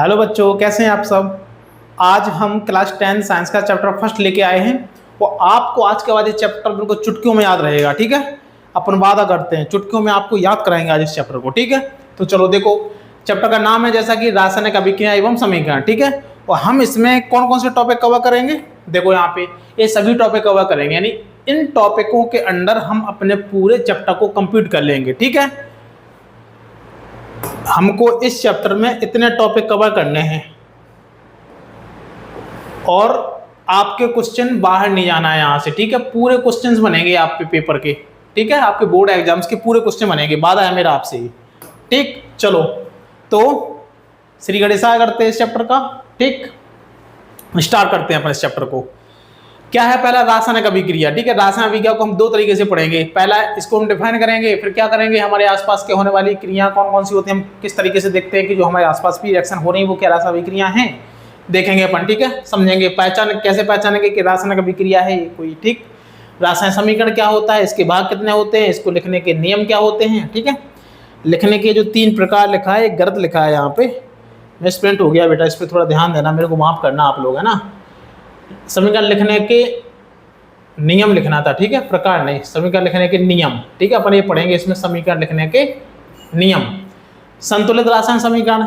Hello बच्चों, कैसे हैं आप सब। आज हम क्लास 10 साइंस का चैप्टर फर्स्ट लेके आए हैं। वो आपको आज के बाद ये चैप्टर बिल्कुल चुटकियों में याद रहेगा। ठीक है, अपन वादा करते हैं चुटकियों में आपको याद कराएंगे आज इस चैप्टर को। ठीक है, तो चलो देखो, चैप्टर का नाम है जैसा कि रासायनिक अभिक्रिया एवं समीकरण। ठीक है, और हम इसमें कौन कौन से टॉपिक कवर करेंगे, देखो यहाँ पे ये सभी टॉपिक कवर करेंगे, यानी इन टॉपिकों के अंडर हम अपने पूरे चैप्टर को कंप्लीट कर लेंगे। ठीक है, हमको इस चैप्टर में इतने टॉपिक कवर करने हैं और आपके क्वेश्चन बाहर नहीं जाना है यहाँ से। ठीक है, पूरे क्वेश्चंस बनेंगे आपके पेपर के। ठीक है, आपके बोर्ड एग्जाम्स के पूरे क्वेश्चन बनेंगे, वादा है मेरा आपसे ही। ठीक, चलो तो श्री गणेशाय करते हैं इस चैप्टर का। ठीक, स्टार्ट करते हैं अपन इस चैप्टर को। क्या है, पहला रासायनिक अभिक्रिया। ठीक है, रासायनिक अभिक्रिया को हम दो तरीके से पढ़ेंगे। पहला इसको हम डिफाइन करेंगे, फिर क्या करेंगे, हमारे आसपास के होने वाली क्रिया कौन कौन सी होती हैं, हम किस तरीके से देखते हैं कि जो हमारे आसपास भी रिएक्शन हो रही है वो क्या रासायनिक अभिक्रिया हैं, देखेंगे अपन। ठीक है, समझेंगे, पहचान कैसे पहचानेंगे कि रासायनिक अभिक्रिया है कोई। ठीक, रासायनिक समीकरण क्या होता है, इसके भाग कितने होते हैं, इसको लिखने के नियम क्या होते हैं। ठीक है, लिखने के जो 3 प्रकार लिखा है, एक गलत लिखा है यहाँ पे, मिसप्रिंट हो गया बेटा, इस पर थोड़ा ध्यान देना, मेरे को माफ करना आप लोग, है ना। समीकरण लिखने के नियम लिखना था। ठीक है, प्रकार नहीं, समीकरण लिखने के नियम। ठीक है, अपन ये पढ़ेंगे इसमें समीकरण लिखने के नियम। संतुलित रासायनिक समीकरण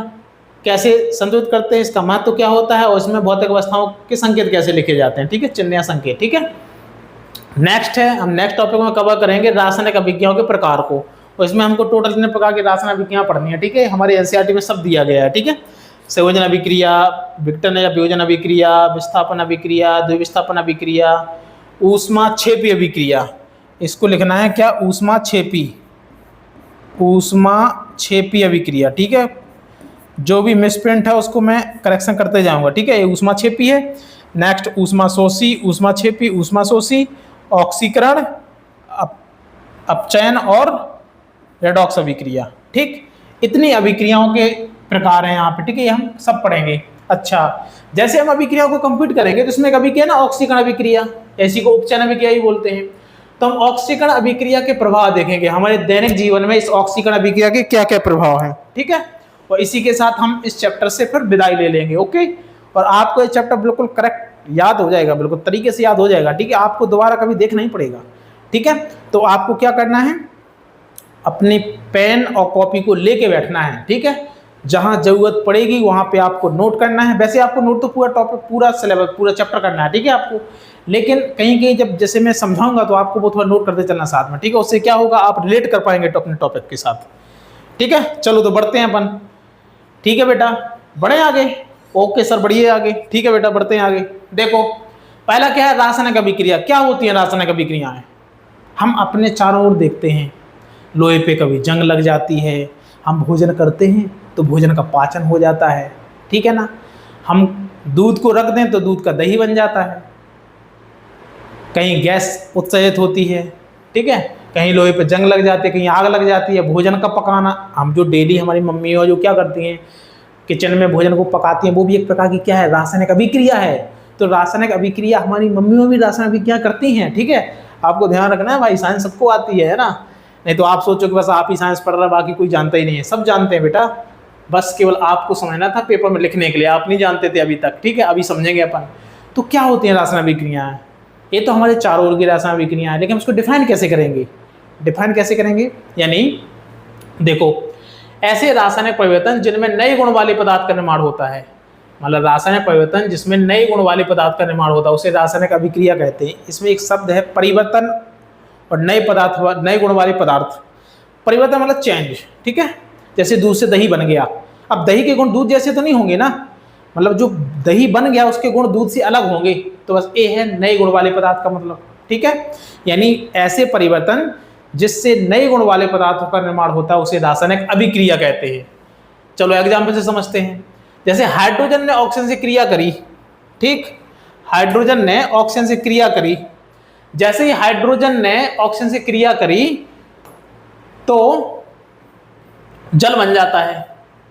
कैसे संतुलित करते हैं, इसका महत्व क्या होता है और इसमें भौतिक अवस्थाओं के संकेत कैसे लिखे जाते हैं। ठीक है, चिन्ह या संकेत। ठीक है, नेक्स्ट है, हम नेक्स्ट टॉपिक में कवर करेंगे रासायनिक अभिक्रियाओं के प्रकार को, और इसमें हमको टोटल कितने प्रकार की रासायनिक अभिक्रियाएं पढ़नी है। ठीक है, हमारे एनसीईआरटी में सब दिया गया है। ठीक है, संयोजन अभिक्रिया, विघटन या वियोजन अभिक्रिया, विस्थापन अभिक्रिया, द्विविस्थापन अभिक्रिया, ऊष्माक्षेपी अभिक्रिया। इसको लिखना है क्या, ऊष्माक्षेपी, ऊष्माक्षेपी अभिक्रिया। ठीक है, जो भी मिसप्रिंट है उसको मैं करेक्शन करते जाऊंगा। ठीक है, ये ऊष्माक्षेपी है। नेक्स्ट ऊष्माशोषी, ऊष्माक्षेपी, ऊष्माशोषी, ऑक्सीकरण, अपचयन और रेडॉक्स अभिक्रिया। ठीक, इतनी अभिक्रियाओं के प्रकार हैं यहाँ पे। ठीक है, ये हम सब पढ़ेंगे। अच्छा, जैसे हम अभिक्रिया को कंप्लीट करेंगे तो इसमें एक अभिक्रिया ना ऑक्सीकरण अभिक्रिया, ऐसी को उपचयन अभिक्रिया ही बोलते हैं। तो हम ऑक्सीकरण अभिक्रिया के प्रभाव देखेंगे, हमारे दैनिक जीवन में इस ऑक्सीकरण अभिक्रिया के क्या क्या प्रभाव हैं। ठीक है, और इसी के साथ हम इस चैप्टर से फिर विदाई ले लेंगे। ओके, और आपको ये चैप्टर बिल्कुल करेक्ट याद हो जाएगा, बिल्कुल तरीके से याद हो जाएगा। ठीक है, आपको दोबारा कभी देखना ही पड़ेगा। ठीक है, तो आपको क्या करना है, अपनी पेन और कॉपी को लेके बैठना है। ठीक है, जहां जरूरत पड़ेगी वहां पे आपको नोट करना है। वैसे आपको नोट तो पूरा टॉपिक, पूरा सिलेबस, पूरा चैप्टर करना है। ठीक है आपको, लेकिन कहीं कहीं जब जैसे मैं समझाऊंगा तो आपको वो थोड़ा नोट करते चलना साथ में। ठीक है, उससे क्या होगा, आप रिलेट कर पाएंगे अपने टॉपिक के साथ। ठीक है, चलो तो बढ़ते हैं अपन। ठीक है बेटा, बढ़े आगे। ओके सर, बढ़िए आगे। ठीक है बेटा, बढ़ते हैं आगे। देखो, पहला क्या है, रासायनिक अभिक्रिया। क्या होती है रासायनिक अभिक्रियाएं, हम अपने चारों ओर देखते हैं, लोहे पे कभी जंग लग जाती है, हम भोजन करते हैं तो भोजन का पाचन हो जाता है। ठीक है ना, हम दूध को रख दें तो दूध का दही बन जाता है, कहीं गैस उत्सर्जित होती है। ठीक है, कहीं लोहे पे जंग लग जाती है, कहीं आग लग जाती है। भोजन का पकाना, हम जो डेली हमारी मम्मी और जो क्या करती हैं, किचन में भोजन को पकाती हैं, वो भी एक प्रकार की क्या है, रासायनिक अभिक्रिया है। तो रासायनिक अभिक्रिया, हमारी मम्मियों भी रासायनिक अभिक्रिया करती हैं। ठीक है, आपको ध्यान रखना है भाई, साइंस सबको आती है ना, नहीं तो आप सोचो कि बस आप ही साइंस पढ़ रहे, बाकी कोई जानता ही नहीं है। सब जानते हैं बेटा, बस केवल आपको समझना था पेपर में लिखने के लिए, आप नहीं जानते थे अभी तक। ठीक है, अभी समझेंगे अपन। तो क्या होती हैं रासायनिक अभिक्रियाएं, ये तो हमारे चारों ओर की रासायनिक अभिक्रियाएं हैं, लेकिन हम उसको डिफाइन कैसे करेंगे, डिफाइन कैसे करेंगे, यानी देखो, ऐसे रासायनिक परिवर्तन जिनमें नए गुण वाले पदार्थ का निर्माण होता है, मतलब रासायनिक परिवर्तन जिसमें नए गुण वाले पदार्थ का निर्माण होता है उसे रासायनिक अभिक्रिया कहते हैं। इसमें एक शब्द है परिवर्तन और नए पदार्थ, नए गुण वाले पदार्थ। परिवर्तन मतलब चेंज। ठीक है, जैसे दूध से दही बन गया, अब दही के गुण दूध जैसे तो नहीं होंगे ना, मतलब जो दही बन गया उसके गुण दूध से अलग होंगे, तो बस ये है नए गुण वाले पदार्थ का मतलब। ठीक है, यानी ऐसे परिवर्तन जिससे नए गुण वाले पदार्थों का निर्माण होता है उसे रासायनिक अभिक्रिया कहते हैं। चलो एग्जाम्पल से समझते हैं, जैसे हाइड्रोजन ने ऑक्सीजन से क्रिया करी। ठीक, हाइड्रोजन ने ऑक्सीजन से क्रिया करी, जैसे ही हाइड्रोजन ने ऑक्सीजन से क्रिया करी तो जल बन जाता है।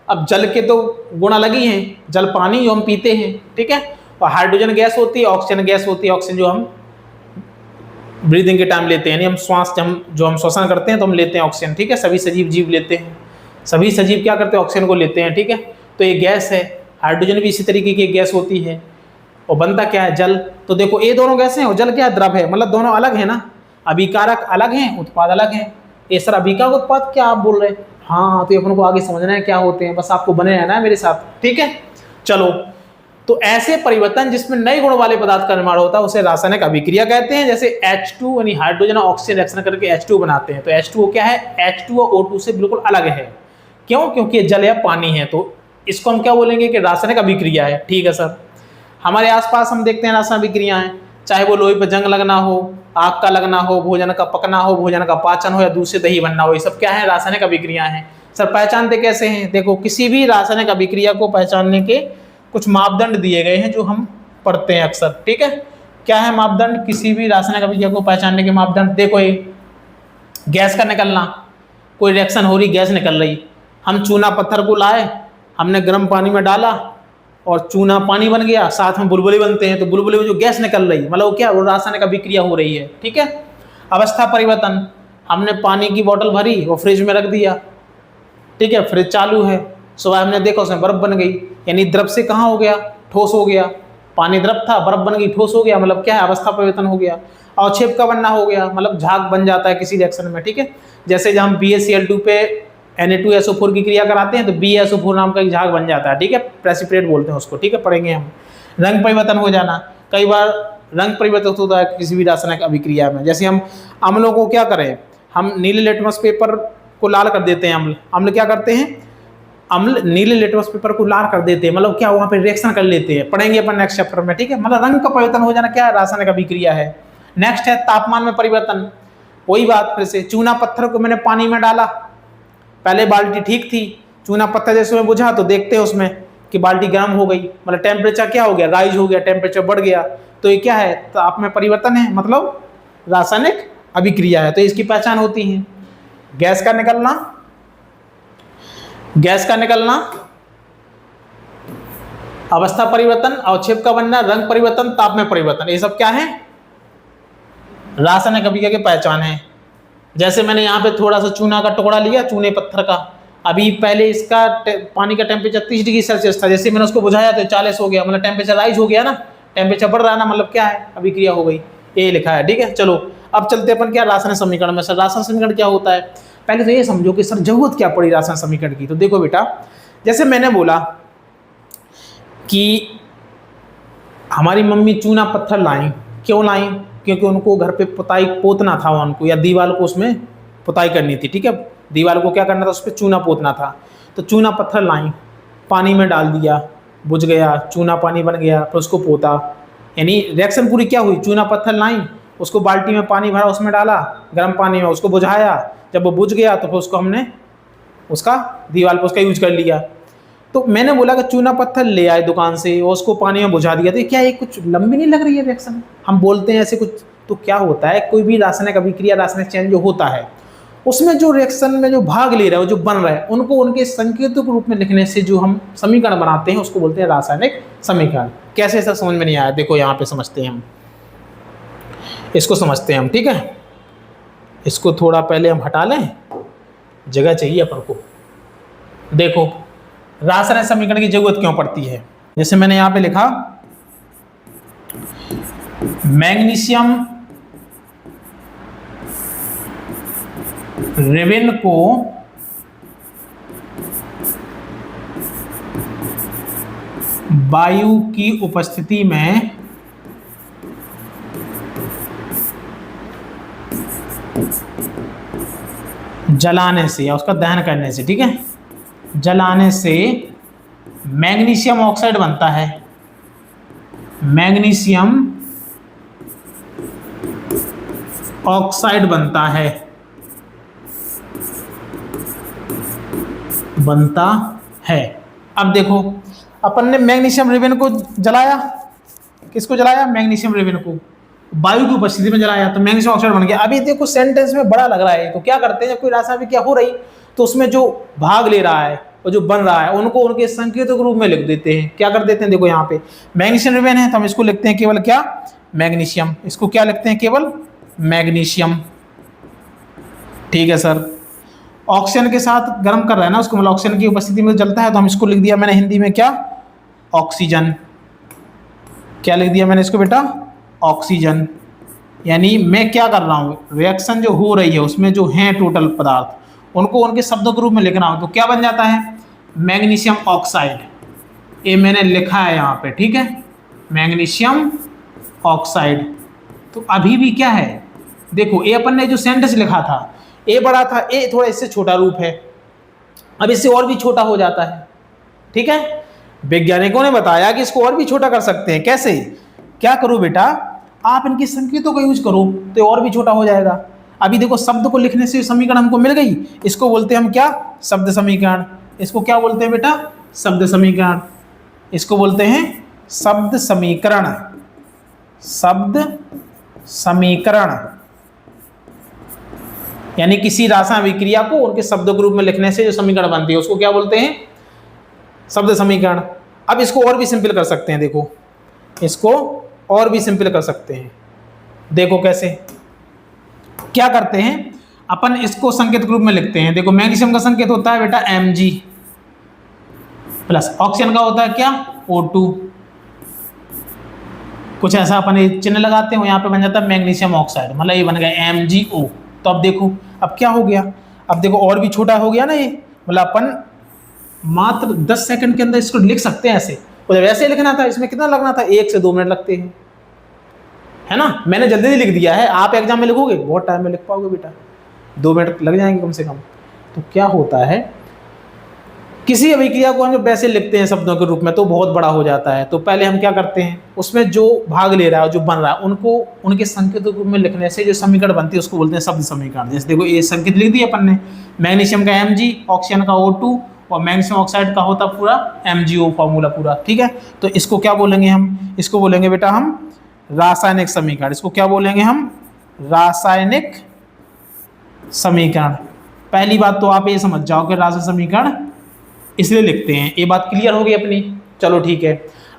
अब जल के तो गुण अलग ही हैं, जल पानी जो हम पीते हैं। ठीक है, और हाइड्रोजन गैस होती है, ऑक्सीजन गैस होती है, ऑक्सीजन जो हम ब्रीदिंग के टाइम लेते हैं, यानी हम श्वास जो हम श्वसन करते हैं तो हम लेते हैं ऑक्सीजन। ठीक है, सभी सजीव जीव लेते हैं, सभी सजीव क्या करते हैं, ऑक्सीजन को लेते हैं। ठीक है, तो ये गैस है, हाइड्रोजन भी इसी तरीके की गैस होती है और बनता क्या है, जल। तो देखो ये दोनों गैसें हैं और जल क्या है, द्रव है, मतलब दोनों अलग है ना, अभिकारक अलग हैं, उत्पाद अलग हैं। ये सर अभिकारक उत्पाद क्या आप बोल रहे हैं? हाँ, तो अपन को आगे समझना है क्या होते हैं, बस आपको बने रहना है मेरे साथ, ठीक है। चलो, तो ऐसे परिवर्तन जिसमें नए गुण वाले पदार्थ का निर्माण होता है उसे रासायनिक अभिक्रिया कहते हैं। जैसे H2 यानी हाइड्रोजन और ऑक्सीजन रिएक्शन करके H2 बनाते हैं, तो H2O क्या है, H2 और O2 से बिल्कुल अलग है। क्यों? क्योंकि ये जल या पानी है, तो इसको हम क्या बोलेंगे कि रासायनिक अभिक्रिया है, ठीक है सर। हमारे आसपास हम देखते हैं रासायनिक अभिक्रियाएं, चाहे वो लोहे पर जंग लगना हो, आग का लगना हो, भोजन का पकना हो, भोजन का पाचन हो या दूध से दही बनना हो, ये सब क्या है, रासायनिक अभिक्रिया हैं। सर पहचानते कैसे हैं? देखो, किसी भी रासायनिक अभिक्रिया को पहचानने के कुछ मापदंड दिए गए हैं जो हम पढ़ते हैं अक्सर, ठीक है। क्या है मापदंड किसी भी रासायनिक अभिक्रिया को पहचानने के मापदंड? देखो, ये गैस का निकलना, कोई रिएक्शन हो रही, गैस निकल रही, हम चूना पत्थर को लाए, हमने गर्म पानी में डाला और चूना पानी बन गया, साथ में बुलबुले बनते हैं, तो बुलबुले में जो गैस निकल रही, मतलब वो क्या, वो रासायनिक अभिक्रिया हो रही है, ठीक है। अवस्था परिवर्तन, हमने पानी की बोतल भरी और फ्रिज में रख दिया, ठीक है, फ्रिज चालू है, सुबह हमने देखा उसमें बर्फ बन गई, यानी द्रव से कहाँ हो गया, ठोस हो गया। पानी द्रव था, बर्फ बन गई, ठोस हो गया, मतलब क्या है, अवस्था परिवर्तन हो गया। अवक्षेप का बनना हो गया, मतलब झाग बन जाता है किसी रिएक्शन में, ठीक है। जैसे जब हम BaCl2 पे Na2SO4 की क्रिया कराते हैं तो BaSO4 नाम का एक झाग बन जाता है, ठीक है, प्रेसिपिटेट बोलते हैं उसको, ठीक है, पढ़ेंगे हम। रंग परिवर्तन हो जाना, कई बार रंग परिवर्तन होता है किसी भी रासायनिक अभिक्रिया में। जैसे हम अम्लों को क्या करें, हम नीले लिटमस पेपर को लाल कर देते हैं, अम्ल क्या करते हैं, अम्ल नीले लिटमस पेपर को लाल कर देते हैं, मतलब क्या, वहाँ पे रिएक्शन कर लेते हैं, पढ़ेंगे अपन नेक्स्ट चैप्टर में, ठीक है। मतलब रंग का परिवर्तन हो जाना क्या है, रासायनिक अभिक्रिया है। नेक्स्ट है तापमान में परिवर्तन, वही बात फिर से, चूना पत्थर को मैंने पानी में डाला, पहले बाल्टी ठीक थी, चूना पत्थर जैसे में बुझा तो देखते हैं उसमें कि बाल्टी गर्म हो गई, मतलब टेम्परेचर क्या हो गया, राइज हो गया, टेम्परेचर बढ़ गया, तो ये क्या है, ताप में परिवर्तन है, मतलब रासायनिक अभिक्रिया है, तो इसकी पहचान होती है। गैस का निकलना, गैस का निकलना, अवस्था परिवर्तन, अवक्षेप का बनना, रंग परिवर्तन, ताप में परिवर्तन, ये सब क्या है, रासायनिक अभिक्रिया की पहचान है। जैसे मैंने यहाँ पे थोड़ा सा चूना का टुकड़ा लिया, चूने पत्थर का, अभी पहले इसका पानी का टेम्परेचर 30 डिग्री सेल्सियस था, जैसे मैंने उसको बुझाया तो 40 हो गया, मतलब टेम्परेचर राइज हो गया ना, टेम्परेचर बढ़ रहा है ना, मतलब क्या है, अभिक्रिया हो गई, ये लिखा है, ठीक है। चलो अब चलते अपन क्या, रासायनिक समीकरण में। सर रासायनिक समीकरण क्या होता है, पहले तो ये समझो कि सर जरूरत क्या पड़ी रासायनिक समीकरण की। तो देखो बेटा, जैसे मैंने बोला कि हमारी मम्मी चूना पत्थर लाई, क्यों लाई, क्योंकि उनको घर पे पुताई पोतना था उनको, या दीवार को उसमें पुताई करनी थी, ठीक है, दीवार को क्या करना था, उस पर चूना पोतना था, तो चूना पत्थर लाई, पानी में डाल दिया, बुझ गया, चूना पानी बन गया, फिर उसको पोता, यानी रिएक्शन पूरी क्या हुई, चूना पत्थर लाई, उसको बाल्टी में पानी भरा, उसमें डाला गर्म पानी में, उसको बुझाया, जब वो बुझ गया तो फिर उसको हमने उसका दीवार पर उसका यूज कर लिया। तो मैंने बोला कि चूना पत्थर ले आए दुकान से और उसको पानी में बुझा दिया, तो क्या ये कुछ लंबी नहीं लग रही है रिएक्शन, हम बोलते हैं ऐसे कुछ। तो क्या होता है, कोई भी रासायनिक अभिक्रिया, रासायनिक चेंज जो होता है, उसमें जो रिएक्शन में जो भाग ले रहा है, जो बन रहा है, उनको उनके संकेतों के रूप में लिखने से जो हम समीकरण बनाते हैं उसको बोलते हैं रासायनिक समीकरण। कैसे, ऐसा समझ में नहीं आया, देखो यहाँ पे समझते हैं हम, इसको समझते हैं हम, ठीक है। इसको थोड़ा पहले हम हटा लें, जगह चाहिए अपन को। देखो रासायनिक समीकरण की जरूरत क्यों पड़ती है, जैसे मैंने यहां पे लिखा, मैग्नीशियम रेवेन को वायु की उपस्थिति में जलाने से या उसका दहन करने से, ठीक है, जलाने से मैग्नीशियम ऑक्साइड बनता है, मैग्नीशियम ऑक्साइड बनता है, बनता है। अब देखो, अपन ने मैग्नीशियम रेवेन को जलाया, किसको जलाया, मैग्नीशियम रेवेन को, वायु की उपस्थिति में जलाया, तो मैग्नीशियम ऑक्साइड बन गया। अभी देखो सेंटेंस में बड़ा लग रहा है, तो क्या करते हैं, जब कोई रासायनिक अभिक्रिया हो रही तो उसमें जो भाग ले रहा है और जो बन रहा है उनको उनके संकेतों के रूप में लिख देते हैं। क्या कर देते हैं, देखो यहाँ पे मैग्नीशियम रेवेन है तो हम इसको लिखते हैं केवल क्या, मैग्नीशियम, इसको क्या लिखते हैं, केवल मैग्नीशियम, ठीक है सर। ऑक्सीजन के साथ गर्म कर रहा है ना उसको, मतलब ऑक्सीजन की उपस्थिति में जलता है, तो हम इसको लिख दिया मैंने हिंदी में क्या, ऑक्सीजन। क्या लिख दिया मैंने इसको बेटा? ऑक्सीजन। यानी मैं क्या कर रहा हूँ, रिएक्शन जो हो रही है उसमें जो हैं टोटल पदार्थ उनको उनके शब्दों के रूप में लिखना हो तो क्या बन जाता है? Magnesium oxide. ये मैंने लिखा है यहाँ पे, ठीक है, मैग्नीशियम ऑक्साइड। तो अभी भी क्या है, देखो ए अपन ने जो सेंटेंस लिखा था ए बड़ा था, ए थोड़ा इससे छोटा रूप है, अब इससे और भी छोटा हो जाता है, ठीक है। वैज्ञानिकों ने बताया कि इसको और भी छोटा कर सकते हैं। कैसे? क्या करो बेटा, आप इनकी संकेतों का यूज करो तो और भी छोटा हो जाएगा। अभी देखो शब्द को लिखने से समीकरण हमको मिल गई, इसको बोलते हैं हम क्या? शब्द समीकरण। इसको क्या बोलते हैं बेटा? शब्द समीकरण। इसको बोलते हैं शब्द समीकरण। शब्द समीकरण यानी किसी रासायनिक अभिक्रिया को उनके शब्दों के रूप में लिखने से जो समीकरण बनती है उसको क्या बोलते हैं? शब्द समीकरण। अब इसको और भी सिंपल कर सकते हैं, देखो इसको और भी सिंपल कर सकते हैं। देखो कैसे, क्या करते हैं अपन, इसको संकेत के रूप में लिखते हैं। देखो मैग्नीशियम का संकेत होता है बेटा Mg प्लस ऑक्सीजन का होता है क्या? O2। कुछ ऐसा अपन चिन्ह लगाते हैं, यहाँ पे बन जाता है मैग्नीशियम ऑक्साइड, मतलब ये बन गया MgO। तो अब देखो अब क्या हो गया, अब देखो और भी छोटा हो गया ना ये, मतलब अपन मात्र 10 सेकंड के अंदर इसको लिख सकते हैं ऐसे। और जब ऐसे लिखना था इसमें कितना लगना था? 1 से 2 मिनट लगते हैं, है ना। मैंने जल्दी ही लिख दिया है, आप एग्जाम में लिखोगे बहुत टाइम में लिख पाओगे बेटा, 2 मिनट लग जाएंगे कम से कम। तो क्या होता है, किसी अभिक्रिया को हम जब वैसे लिखते हैं शब्दों के रूप में तो बहुत बड़ा हो जाता है। तो पहले हम क्या करते हैं, उसमें जो भाग ले रहा है जो बन रहा है उनको उनके संकेतों के रूप में लिखने से जो समीकरण बनती है उसको बोलते हैं शब्द समीकरण। जैसे देखो ये संकेत लिख दिया अपन ने, मैग्नीशियम का Mg, ऑक्सीजन का O2 और मैग्नीशियम ऑक्साइड का होता पूरा MgO फॉर्मूला पूरा, ठीक है। तो इसको क्या बोलेंगे हम? इसको बोलेंगे बेटा हम रासायनिक समीकरण। इसको क्या बोलेंगे हम? रासायनिक समीकरण। पहली बात तो आप ये समझ जाओ कि रासायनिक समीकरण इसलिए लिखते हैं, ये बात क्लियर हो गई अपनी। चलो ठीक है।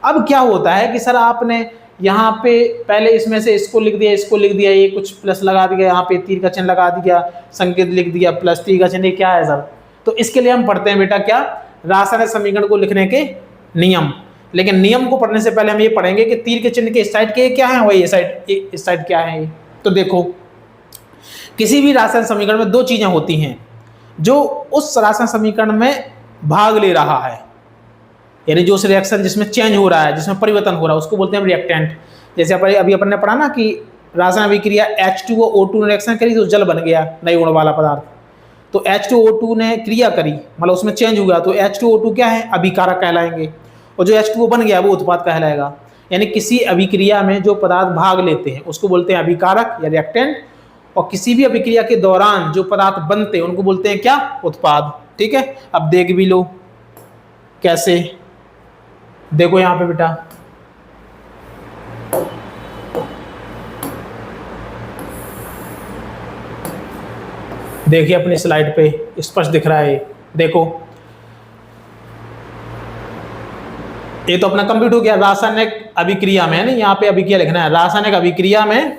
अब क्या होता है कि सर आपने यहाँ पे पहले इसमें से इसको लिख दिया, इसको लिख दिया, ये कुछ प्लस लगा दिया, यहाँ पे तीर का चिन्ह लगा दिया, संकेत लिख दिया प्लस तीर का चिन्ह, क्या है सर? तो इसके लिए हम पढ़ते हैं बेटा क्या? रासायनिक समीकरण को लिखने के नियम। लेकिन नियम को पढ़ने से पहले हम ये पढ़ेंगे कि तीर के चिन्ह के इस साइड के क्या है, वही इस साइड क्या है। तो देखो किसी भी रासायनिक समीकरण में 2 चीजें होती हैं जो उस रासायनिक समीकरण में भाग ले रहा है, यानी जो उस रिएक्शन जिसमें चेंज हो रहा है, जिसमें परिवर्तन हो रहा है उसको बोलते हैं रिएक्टेंट। जैसे अभी अपन ने पढ़ा ना कि रासायनिक अभिक्रिया H2O O2 ने रिएक्शन करी तो जल बन गया, नई गुण वाला पदार्थ। तो H2O2 ने क्रिया करी, मतलब उसमें चेंज हुआ, तो H2O2 क्या है? अभिकारक कहलाएंगे, और जो H2O बन गया वो उत्पाद कहलाएगा। यानी किसी अभिक्रिया में जो पदार्थ भाग लेते हैं उसको बोलते हैं अभिकारक या रिएक्टेंट, और किसी भी अभिक्रिया के दौरान जो पदार्थ बनते हैं उनको बोलते हैं क्या? उत्पाद। ठीक है, अब देख भी लो कैसे। देखो यहां पे बेटा, देखिए अपनी स्लाइड पे स्पष्ट दिख रहा है। देखो ये तो अपना कंप्लीट हो गया। रासायनिक अभिक्रिया में, नहीं यहाँ पे अभिक्रिया लिखना है, रासायनिक अभिक्रिया में,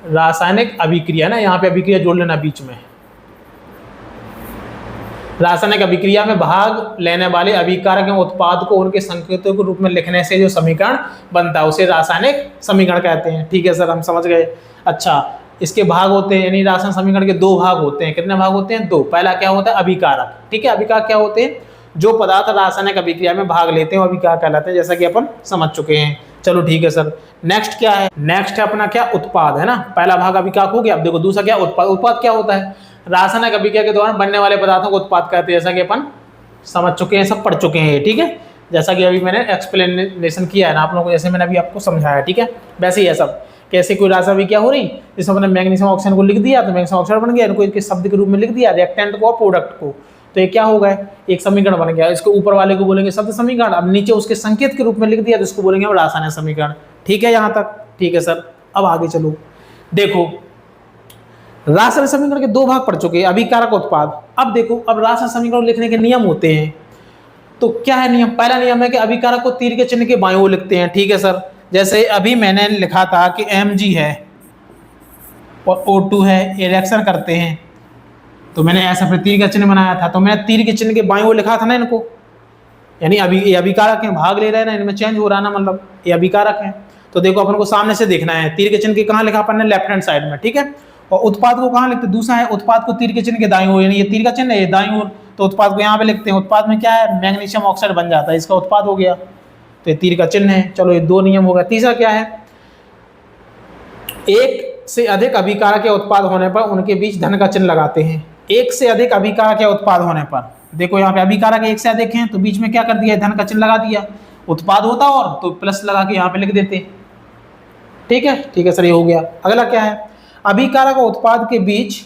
रासायनिक अभिक्रिया ना, यहाँ पे अभिक्रिया जोड़ लेना बीच में। रासायनिक अभिक्रिया में भाग लेने वाले अभिकारक एवं उत्पाद को उनके संकेतों के रूप में लिखने से जो समीकरण बनता है उसे रासायनिक समीकरण कहते हैं। ठीक है सर, हम समझ गए। अच्छा, इसके भाग होते हैं, यानी रासायनिक समीकरण के 2 भाग होते हैं। कितने भाग होते हैं? 2। पहला क्या होता है? अभिकारक। ठीक है, अभिकारक क्या होते हैं? जो पदार्थ रासायनिक अभिक्रिया में भाग लेते हैं वो अभिकारक कहलाते हैं, जैसा कि अपन समझ चुके हैं। चलो ठीक है सर, नेक्स्ट क्या है? नेक्स्ट है अपना क्या? उत्पाद, है ना। पहला भाग अभिकारक हो गया। अब देखो दूसरा क्या? उत्पाद। उत्पाद क्या होता है? रासायनिक अभिक्रिया के दौरान बनने वाले पदार्थों को उत्पाद कहते हैं, जैसा कि अपन समझ चुके हैं, सब पढ़ चुके हैं। ठीक है, जैसा कि अभी मैंने एक्सप्लेनेशन किया है ना आप लोगों को, जैसे मैंने अभी आपको समझाया। ठीक है, वैसे ही है सब। कैसे कोई रासायनिक अभिक्रिया हो रही, जिसमें मैंने मैग्नीशियम ऑक्साइड को लिख दिया तो मैग्नीशियम ऑक्साइड बन गया, इनको इनके शब्द के रूप में लिख दिया, रिएक्टेंट को और प्रोडक्ट को, तो ये क्या हो गए? एक समीकरण बन गया। इसको ऊपर वाले को बोलेंगे शब्द समीकरण, अब नीचे उसके संकेत के रूप में लिख दिया तो इसको बोलेंगे हम रासायनिक समीकरण। ठीक है यहाँ तक? ठीक है सर, अब आगे चलो। देखो रासायनिक समीकरण के 2 भाग पढ़ चुके हैं, अभिकारक उत्पाद। अब देखो, अब रासायनिक समीकरण लिखने के नियम होते हैं। तो क्या है नियम? पहला नियम है कि अभिकारक को तीर के चिन्ह के बाईं ओर लिखते हैं। ठीक है सर, जैसे अभी मैंने लिखा था कि Mg है और O2 है, ये रिएक्शन करते हैं, तो मैंने ऐसा फिर तीर का चिन्ह बनाया था, तो मैंने तीर के चिन्ह के बाईं ओर लिखा था ना इनको। यानी अभी ये अभिकारक हैं, भाग ले रहे हैं ना, इनमें चेंज हो रहा है ना, मतलब ये अभिकारक हैं। तो देखो अपन को सामने से देखना है, तीर के चिन्ह के कहाँ लिखा अपन ने, लेफ्ट हैंड साइड में, ठीक है। और उत्पाद को कहाँ लिखते, दूसरा है उत्पाद को तीर के चिन्ह के दाईं ओर, यानी ये तीर का चिन्ह है, ये दाईं ओर, तो उत्पाद को यहाँ पे लिखते हैं। उत्पाद में क्या है, मैग्नीशियम ऑक्साइड बन जाता है, इसका उत्पाद हो गया, तो ये तीर का चिन्ह है। चलो ये 2 नियम हो गया। तीसरा क्या है, एक से अधिक अभिकारक या उत्पाद होने पर उनके बीच धन का चिन्ह लगाते हैं। एक से अधिक अभिकारक या उत्पाद होने पर, देखो यहाँ पे अभिकारक एक से अधिक हैं, तो बीच में क्या कर दिया, धन का चिन्ह लगा दिया। उत्पाद होता और तो प्लस लगा के यहाँ पे लिख देते, ठीक है। ठीक है सर, ये हो गया। अगला क्या है, अभिकारक और उत्पाद के बीच,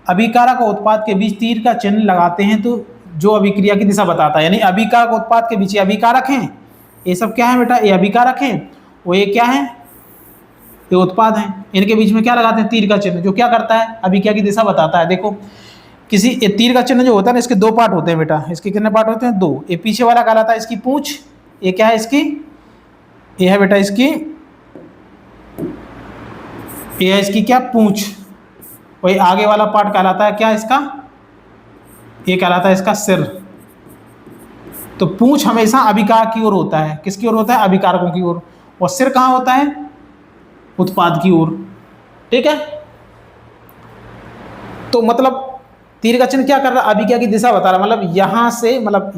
अभिकारक और उत्पाद के बीच तीर का चिन्ह लगाते हैं तो जो अभिक्रिया की दिशा बताता है। यानी अभिकारक और उत्पाद के बीच, ये अभिकारक हैं, ये सब क्या है बेटा, ये अभिकारक हैं, वो ये क्या है, ये उत्पाद हैं। इनके बीच में क्या लगाते हैं, तीर का चिन्ह, जो क्या करता है, अभिक्रिया की दिशा बताता है। देखो किसी ये तीर का चिन्ह जो होता है ना, इसके 2 पार्ट होते हैं बेटा। इसके कितने पार्ट होते हैं, 2। ये पीछे वाला कहलाता है इसकी पूंछ, ये क्या है इसकी, ये है बेटा इसकी, ये है इसकी क्या, पूंछ। वही आगे वाला पार्ट कहलाता है क्या, इसका, ये कहलाता है इसका सिर। तो पूंछ हमेशा अभिकारक की ओर होता है, किसकी ओर होता है, अभिकारकों की ओर, और सिर कहाँ होता है, उत्पाद की ओर, ठीक है। तो मतलब तीर का चिन्ह क्या कर रहा है, अभिक्रिया की दिशा बता रहा है, मतलब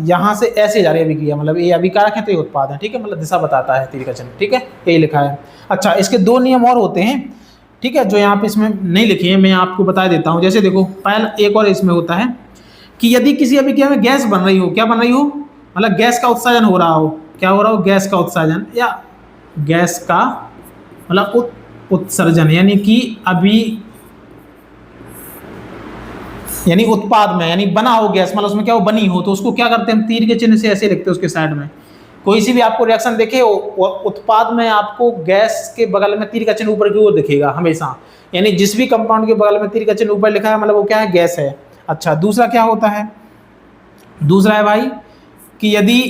यहाँ से ऐसे जा रही है अभिक्रिया, मतलब ये अभिकारक है तो ये उत्पाद है, ठीक है, मतलब दिशा बताता है तीर का चिन्ह, ठीक है, यही लिखा है। अच्छा, इसके 2 नियम और होते हैं, ठीक है, जो यहाँ पे इसमें नहीं लिखे हैं, मैं आपको बता देता हूँ। जैसे देखो पहला एक और इसमें होता है कि यदि किसी अभिक्रिया में गैस बन रही हो, क्या बन रही हो, मतलब गैस का उत्सर्जन हो रहा हो, क्या हो रहा हो, गैस का उत्सर्जन, या गैस का मतलब उत्सर्जन, यानी कि यानी उत्पाद में, यानी बना हो गैस, मतलब उसमें क्या हो, बनी हो, तो उसको क्या करते हैं हम, तीर के चिन्ह से ऐसे लिखते हैं उसके साइड में। कोई सी भी आपको रिएक्शन देखे उत्पाद में, आपको गैस के बगल में तीर का चिन्ह ऊपर की ओर दिखेगा हमेशा, यानी जिस भी कंपाउंड के बगल में तीर का चिन्ह ऊपर लिखा है, मतलब वो क्या है, गैस है। अच्छा, दूसरा क्या होता है, दूसरा है भाई कि यदि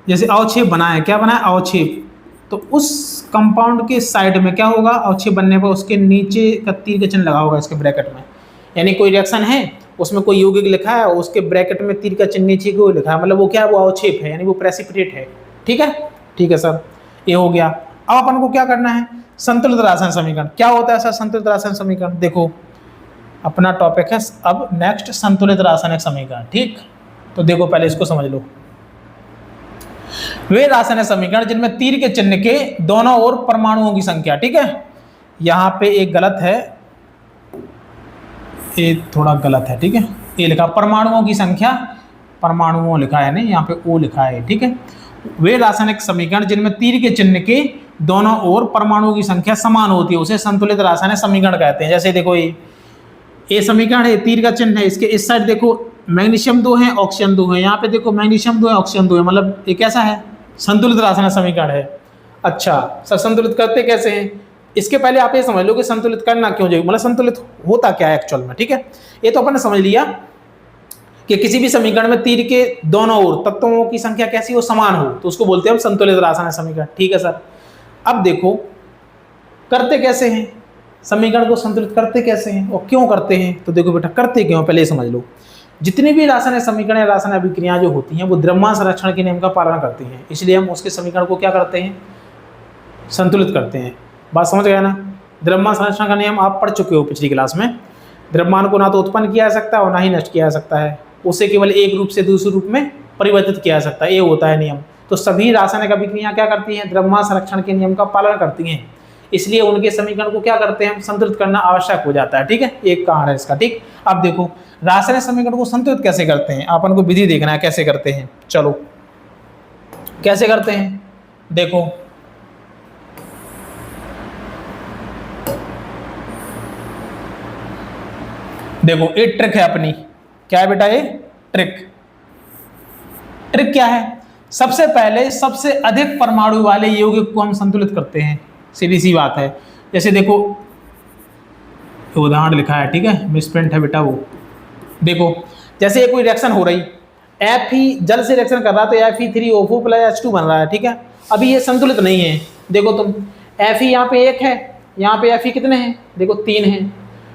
जैसे अवक्षेप बना है, क्या बना है, अवक्षेप, तो उस कंपाउंड के साइड में क्या होगा, अवक्षेप बनने पर उसके नीचे का तीर का चिन्ह लगा होगा इसके ब्रैकेट में। यानी कोई रिएक्शन है, उसमें कोई यौगिक लिखा है, उसके ब्रैकेट में तीर का चिन्ह नीचे को लिखा है, मतलब वो क्या है, वो अवक्षेप है, यानी वो प्रेसिपिटेट है, ठीक है। ठीक है सर, ये हो गया। अब अपन को क्या करना है, संतुलित रासायनिक समीकरण। क्या होता है सर संतुलित रासायनिक समीकरण, देखो अपना टॉपिक है अब नेक्स्ट संतुलित रासायनिक समीकरण, ठीक। तो देखो पहले इसको समझ लो, वे रासायनिक समीकरण जिनमें तीर के चिन्ह के दोनों ओर परमाणुओं की संख्या, ठीक है, यहाँ पे एक गलत है, ये थोड़ा गलत है, ठीक है, ये लिखा परमाणुओं की संख्या, परमाणुओं लिखा है नहीं, यहाँ पे ओ लिखा है, ठीक है। वे रासायनिक समीकरण जिनमें तीर के चिन्ह के दोनों ओर परमाणुओं की संख्या समान होती है, उसे संतुलित रासायनिक समीकरण कहते हैं। जैसे देखो ये समीकरण है, तीर का चिन्ह है, इसके इस साइड देखो मैग्नीशियम 2 है, ऑक्सीजन 2 है, यहाँ पे देखो मैग्नीशियम 2 है, ऑक्सीजन 2 है, मतलब ये कैसा है, संतुलित रासायनिक समीकरण है। अच्छा सर, संतुलित करते कैसे हैं, इसके पहले आप ये समझ लो कि संतुलित करना क्यों चाहिए, मतलब संतुलित होता क्या है एक्चुअल में, ठीक है। ये तो अपन ने समझ लिया कि किसी भी समीकरण में तीर के दोनों ओर तत्वों की संख्या कैसी हो, समान हो, तो उसको बोलते हैं हम संतुलित रासायनिक समीकरण, ठीक है सर। अब देखो करते कैसे हैं, समीकरण को संतुलित करते कैसे हैं और क्यों करते हैं, तो देखो बेटा करते क्यों, पहले समझ लो। जितनी भी रासायनिक समीकरण या रासायनिक अभिक्रियाएं जो होती हैं वो द्रव्यमान संरक्षण के नियम का पालन करती हैं, इसलिए हम उसके समीकरण को क्या करते हैं, संतुलित करते हैं। बात समझ गया ना। द्रव्यमान संरक्षण का नियम आप पढ़ चुके हो पिछली क्लास में। द्रव्यमान को ना तो उत्पन्न किया जा सकता है और ना ही नष्ट किया जा सकता है, उसे केवल एक रूप से दूसरे रूप में परिवर्तित किया जा सकता है, ये होता है नियम। तो सभी रासायनिक अभिक्रियाएं क्या करती हैं, द्रव्यमान संरक्षण के नियम का पालन करती हैं, इसलिए उनके समीकरण को क्या करते हैं हम, संतुलित करना आवश्यक हो जाता है, ठीक है। एक कारण है इसका, ठीक। अब देखो रासायनिक समीकरण को संतुलित कैसे करते हैं, अपन को विधि देखना है कैसे करते हैं। चलो कैसे करते हैं, देखो देखो ये ट्रिक है अपनी, क्या है बेटा ये ट्रिक। ट्रिक क्या है, सबसे पहले सबसे अधिक परमाणु वाले यौगिक को हम संतुलित करते हैं, सीधी सी बात है। जैसे देखो उदाहरण लिखा है, ठीक है, मिसप्रिंट है बेटा वो। देखो जैसे कोई रिएक्शन हो रही, Fe जल से रिएक्शन कर रहा है तो Fe3O4 + H2 बन रहा है, ठीक है। अभी ये संतुलित नहीं है, देखो तुम Fe यहाँ पे 1 है, यहाँ पे Fe कितने हैं, देखो 3 है,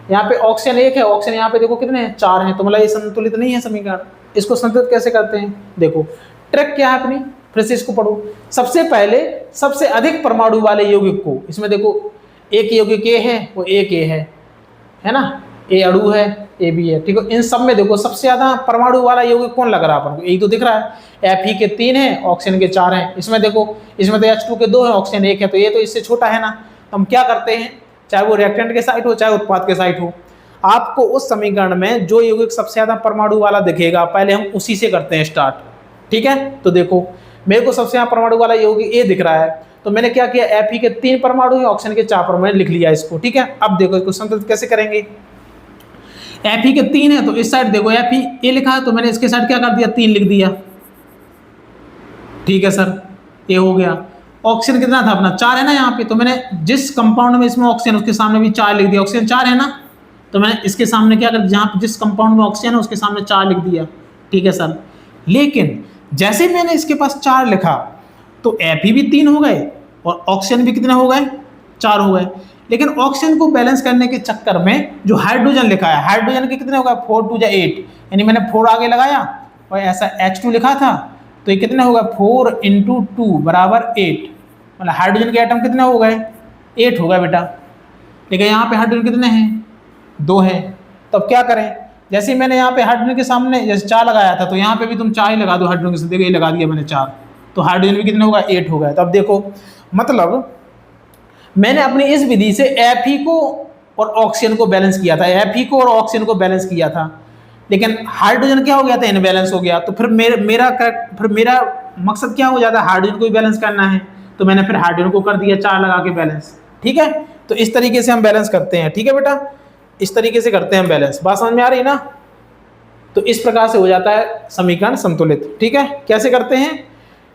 यहाँ पे ऑक्सीजन 1 है, ऑक्सीजन यहाँ पे देखो कितने हैं, 4 हैं, तो मतलब ये संतुलित नहीं है समीकरण। इसको संतुलित कैसे करते हैं, देखो ट्रिक क्या है अपनी, फिर से इसको पढ़ो। सबसे पहले सबसे अधिक परमाणु वाले यौगिक को, इसमें देखो एक यौगिक ए है, वो एक ए है ना, ए अणु है, ए बी है, ठीक है। इन सब में देखो सबसे ज्यादा परमाणु वाला यौगिक कौन लग रहा है अपन को, यही तो दिख रहा है। Fe के 3 है, ऑक्सीजन के 4 हैं। इसमें देखो, इसमें तो H2 के 2 है, ऑक्सीजन 1 है, तो ये तो इससे छोटा है ना। तो हम क्या करते हैं, चाहे वो रिएक्टेंट के साइड हो चाहे उत्पाद के साइड हो, आपको उस समीकरण में जो यौगिक सबसे ज्यादा परमाणु वाला दिखेगा पहले हम उसी से करते हैं स्टार्ट, ठीक है। तो देखो मेरे को सबसे ज्यादा परमाणु वाला यौगिक ए दिख रहा है, तो मैंने क्या किया, Fe के 3 परमाणु है, ऑक्सीजन के 4 परमाणु, लिख लिया इसको, ठीक है। अब देखो इसको संतुलित कैसे करेंगे। Fe के 3 है तो इस साइड देखो Fe ए लिखा है, तो मैंने इसके साइड क्या कर दिया, 3 लिख दिया, ठीक है सर, ये हो गया। ऑक्सीजन कितना था अपना, 4 है ना यहाँ पे, तो मैंने जिस कंपाउंड में इसमें ऑक्सीजन उसके सामने भी 4 लिख दिया, ऑक्सीजन 4 है ना, तो मैंने इसके सामने क्या कर, जहाँ जिस कंपाउंड में ऑक्सीजन है उसके सामने 4 लिख दिया, ठीक है सर। लेकिन जैसे मैंने इसके पास 4 लिखा तो Fe भी 3 हो गए और ऑक्सीजन भी कितने हो गए, 4 हो गए। लेकिन ऑक्सीजन को बैलेंस करने के चक्कर में जो हाइड्रोजन लिखा है, हाइड्रोजन के कितने हो गए, 4 2 8, यानी मैंने 4 आगे लगाया और ऐसा H2 लिखा था, तो ये कितने हो गए, 4 × 2 = 8, मतलब हाइड्रोजन के एटम कितने हो गए, 8 हो गए बेटा। लेकिन यहाँ पे हाइड्रोजन कितने हैं, 2 है। तो अब क्या करें, जैसे ही मैंने यहाँ पे हाइड्रोजन के सामने जैसे 4 लगाया था, तो यहाँ पे भी तुम 4 ही लगा दो हाइड्रोजन के साथ, देखो ये लगा दिया मैंने 4, तो हाइड्रोजन भी कितने होगा, 8 हो गए। तो अब देखो मतलब मैंने अपनी इस विधि से Fe को और ऑक्सीजन को बैलेंस किया था, Fe को और ऑक्सीजन को बैलेंस किया था, लेकिन हाइड्रोजन क्या हो गया था, इनबैलेंस हो गया। तो फिर मेरा मकसद क्या हो जाता है, हाइड्रोजन को भी बैलेंस करना है, तो मैंने फिर हाइड्रोजन को कर दिया 4 लगा के बैलेंस, ठीक है। तो इस तरीके से हम बैलेंस करते हैं, ठीक है बेटा, इस तरीके से करते हैं बैलेंस। बात समझ में आ रही है ना। तो इस प्रकार से हो जाता है समीकरण संतुलित, ठीक है। कैसे करते हैं,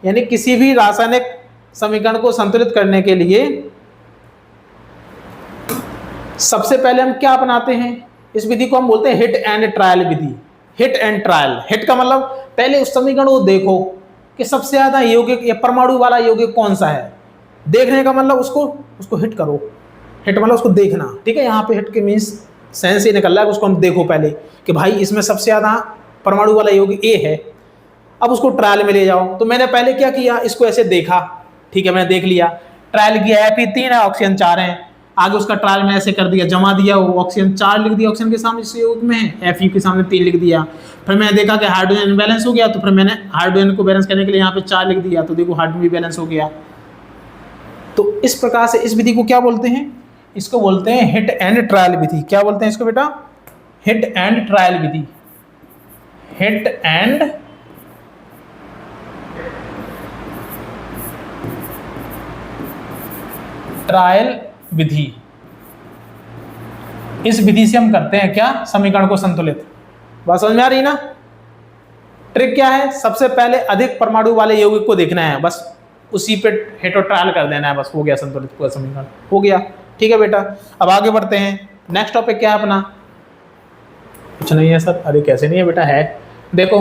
यानी किसी भी रासायनिक समीकरण को संतुलित करने के लिए सबसे पहले हम क्या अपनाते हैं, इस विधि को हम बोलते हैं हिट एंड ट्रायल विधि। हिट एंड ट्रायल, हिट का मतलब पहले उस समीकरण को देखो कि सबसे ज्यादा यौगिक या परमाणु वाला यौगिक कौन सा है, देखने का मतलब उसको हिट करो, हिट मतलब उसको देखना, ठीक है। यहाँ पे हिट के मीन्स सेंस ये निकल रहा है, उसको हम देखो पहले कि भाई इसमें सबसे ज्यादा परमाणु वाला यौगिक ए है, अब उसको ट्रायल में ले जाओ। तो मैंने पहले क्या किया, इसको ऐसे देखा, ठीक है, मैंने देख लिया, ट्रायल किया, Fe 3 है, ऑक्सीजन 4 है, आगे उसका ट्रायल में ऐसे कर दिया, जमा दिया, वो ऑक्सीजन 4 लिख दिया, ऑक्सीजन के सामने इस योग में है, Fe के सामने 3 लिख दिया। फिर मैंने देखा कि हाइड्रोजन बैलेंस हो गया, तो फिर मैंने हाइड्रोजन को बैलेंस करने के लिए यहाँ पे 4 लिख दिया, तो देखो हाइड्रोजन भी बैलेंस हो गया। तो इस प्रकार से इस विधि को क्या बोलते हैं, इसको बोलते हैं हिट एंड ट्रायल विधि। क्या बोलते हैं इसको बेटा, हिट एंड ट्रायल विधि, हिट एंड ट्रायल विधि। इस विधि से हम करते हैं क्या, समीकरण को संतुलित। बात समझ में आ रही ना। ट्रिक क्या है, सबसे पहले अधिक परमाणु वाले यौगिक को देखना है, बस उसी पे हिट और ट्रायल कर देना है, बस हो गया संतुलित, पूरा समीकरण हो गया, ठीक है बेटा। अब आगे बढ़ते हैं, नेक्स्ट टॉपिक क्या है अपना, कुछ नहीं है सर, अरे कैसे नहीं है बेटा, है देखो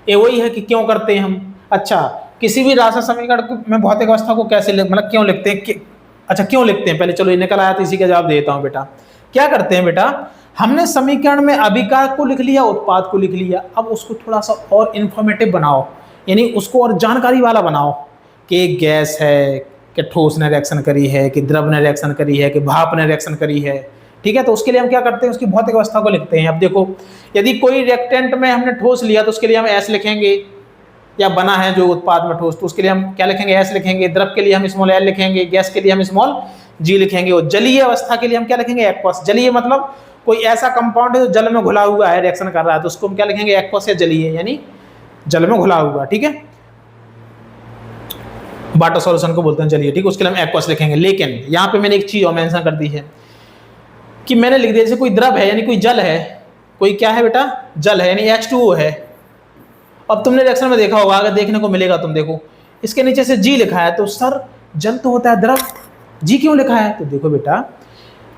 ये वही है कि क्यों करते हैं हम। अच्छा, किसी भी रासायनिक समीकरण में भौतिक अवस्था को कैसे मतलब क्यों लिखते हैं, अच्छा क्यों लिखते हैं, पहले चलो ये निकल आया तो इसी का जवाब देता हूँ बेटा। क्या करते हैं बेटा, हमने समीकरण में अभिकार को लिख लिया, उत्पाद को लिख लिया, अब उसको थोड़ा सा और इंफॉर्मेटिव बनाओ, यानी उसको और जानकारी वाला बनाओ कि एक गैस है, कि ठोस ने रिएक्शन करी है, कि द्रव ने रिएक्शन करी है, कि भाप ने रिएक्शन करी है, ठीक है। तो उसके लिए हम क्या करते हैं, उसकी भौतिक अवस्था को लिखते हैं। अब देखो यदि कोई रिएक्टेंट में हमने ठोस लिया तो उसके लिए हम एस लिखेंगे, या बना है जो उत्पाद में ठोस, तो उसके लिए हम क्या लिखेंगे, एस लिखेंगे। द्रव के लिए हम स्मॉल एल लिखेंगे, गैस के लिए हम स्मॉल जी लिखेंगे, और जलीय अवस्था के लिए हम क्या लिखेंगे, एक्वस। जलीय मतलब कोई ऐसा कंपाउंड है जो जल में घुला हुआ है, रिएक्शन कर रहा है, तो उसको हम क्या लिखेंगे, एक्वस या जलीय, यानी जल में घुला हुआ, ठीक है। वाटर सॉल्यूशन को बोलते हैं जलीय, ठीक है, उसके लिए हम एक्वस लिखेंगे। लेकिन यहाँ पे मैंने एक चीज और मेंशन कर दी है कि मैंने लिख दिया जैसे कोई द्रव है, यानी कोई जल है, कोई क्या है बेटा, जल है, यानी H2O है। अब तुमने रिएक्शन में देखा होगा, अगर देखने को मिलेगा, तुम देखो इसके नीचे से जी लिखा है, तो सर जल तो होता है द्रव, जी क्यों लिखा है, तो देखो बेटा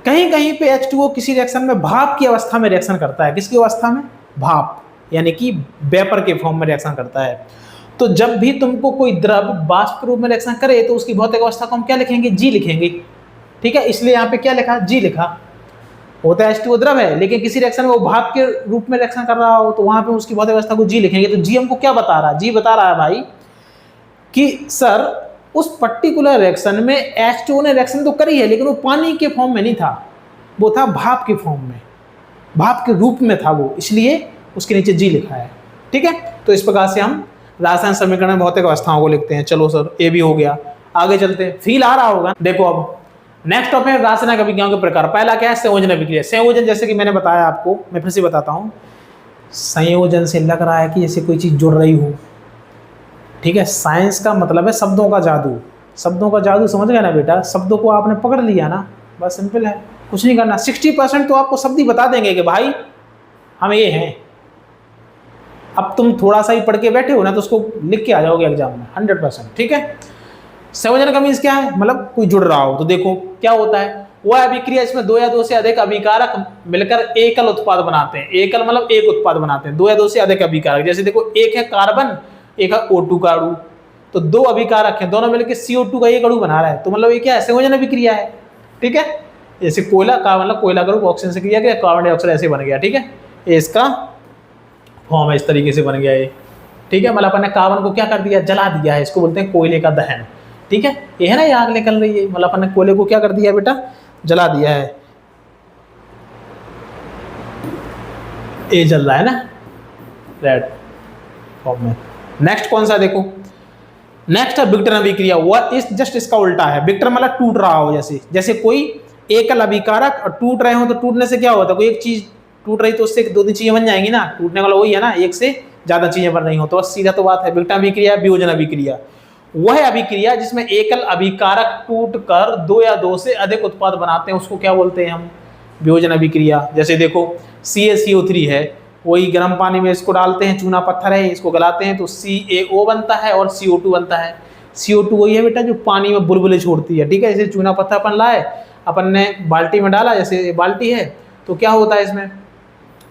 कहीं कहीं पे H2O किसी रिएक्शन में भाप की अवस्था में रिएक्शन करता है। किसकी अवस्था में, भाप, यानी कि वेपर के फॉर्म में रिएक्शन करता है। तो जब भी तुमको कोई द्रव वाष्प रूप में रिएक्शन करे तो उसकी भौतिक अवस्था को हम क्या लिखेंगे, जी लिखेंगे, ठीक है। इसलिए यहाँ पे क्या लिखा, जी लिखा, होता है H2O द्रव है, लेकिन किसी रिएक्शन में वो भाप के रूप में रिएक्शन कर रहा हो तो वहां पे उसकी भौतिक अवस्था को जी लिखेंगे। तो जी हमको क्या बता रहा है, जी बता रहा है भाई कि सर उस पर्टिकुलर रिएक्शन में H2O ने रिएक्शन तो करी है, लेकिन वो पानी के फॉर्म में नहीं था, वो था भाप के फॉर्म में, भाप के रूप में था वो, इसलिए उसके नीचे जी लिखा है। ठीक है, तो इस प्रकार से हम रासायनिक समीकरण में भौतिक अवस्थाओं को लिखते हैं। चलो सर ये भी हो गया, आगे चलते हैं। फील आ रहा होगा। देखो अब नेक्स्ट टॉपिक है रासायनिक अभिक्रियाओं के प्रकार। पहला क्या है? संयोजन अभिक्रिया। संयोजन जैसे कि मैंने बताया आपको, मैं फिर से बताता हूँ। संयोजन से लग रहा है कि जैसे कोई चीज़ जुड़ रही हो। ठीक है, साइंस का मतलब है शब्दों का जादू। शब्दों का जादू समझ गया ना बेटा? शब्दों को आपने पकड़ लिया ना, बस सिंपल है, कुछ नहीं करना। 60% तो आपको शब्द ही बता देंगे कि भाई हम ये हैं। अब तुम थोड़ा सा ही पढ़ के बैठे हो ना, तो उसको लिख के आ जाओगे एग्जाम में 100%। ठीक है, संयोजन का मीन्स क्या है? मतलब कोई जुड़ रहा हो। तो देखो क्या होता है, वह अभिक्रिया इसमें दो या दो से अधिक अभिकारक मिलकर एकल उत्पाद बनाते हैं। एकल मतलब एक उत्पाद बनाते हैं, दो या दो से अधिक अभिकारक। जैसे देखो, एक है कार्बन, एक है O2 का अणु, तो दो अभिकारक हैं, दोनों मिलकर CO2 का एक अणु बना रहा है। तो मतलब ये क्या है? संयोजन अभिक्रिया है। ठीक है, जैसे कोयला का मतलब कोयला का ऑक्सीजन से क्रिया किया, कार्बन डाइऑक्साइड ऐसे बन गया। ठीक है, ये इसका फॉर्म है, इस तरीके से बन गया ये। ठीक है, मतलब अपन ने कार्बन को क्या कर दिया? जला दिया है, इसको बोलते हैं कोयले का दहन। ठीक है, ये है ना, ये आग निकल रही है, मतलब अपन ने कोयले को क्या कर दिया बेटा? जला दिया है, ये जल रहा है ना रेड फॉर्म में। नेक्स्ट कौन सा देखो, नेक्स्ट है विघटन अभिक्रिया। वह इस जस्ट इसका उल्टा है। विघटन मतलब टूट रहा हो, जैसे कोई एकल अभिकारक और टूट रहे हो, तो टूटने से क्या होता है? कोई एक चीज टूट रही तो उससे दो तीन चीजें बन जाएंगी ना, टूटने वाला वही है ना, एक से ज्यादा चीजें बन रही हो, तो सीधा तो बात है। विघटन अभिक्रिया, वियोजन अभिक्रिया वह अभिक्रिया जिसमें एकल अभिकारक टूटकर दो या दो से अधिक उत्पाद बनाते हैं, उसको क्या बोलते हैं हम? वियोजन अभिक्रिया। जैसे देखो CaCO3 है, वही गर्म पानी में इसको डालते हैं, चूना पत्थर है, इसको गलाते हैं तो CaO बनता है और CO2 बनता है। CO2 वही है बेटा जो पानी में बुलबुले छोड़ती है। ठीक है, जैसे चूना पत्थर अपन लाए, अपन ने बाल्टी में डाला, जैसे बाल्टी है, तो क्या होता है इसमें?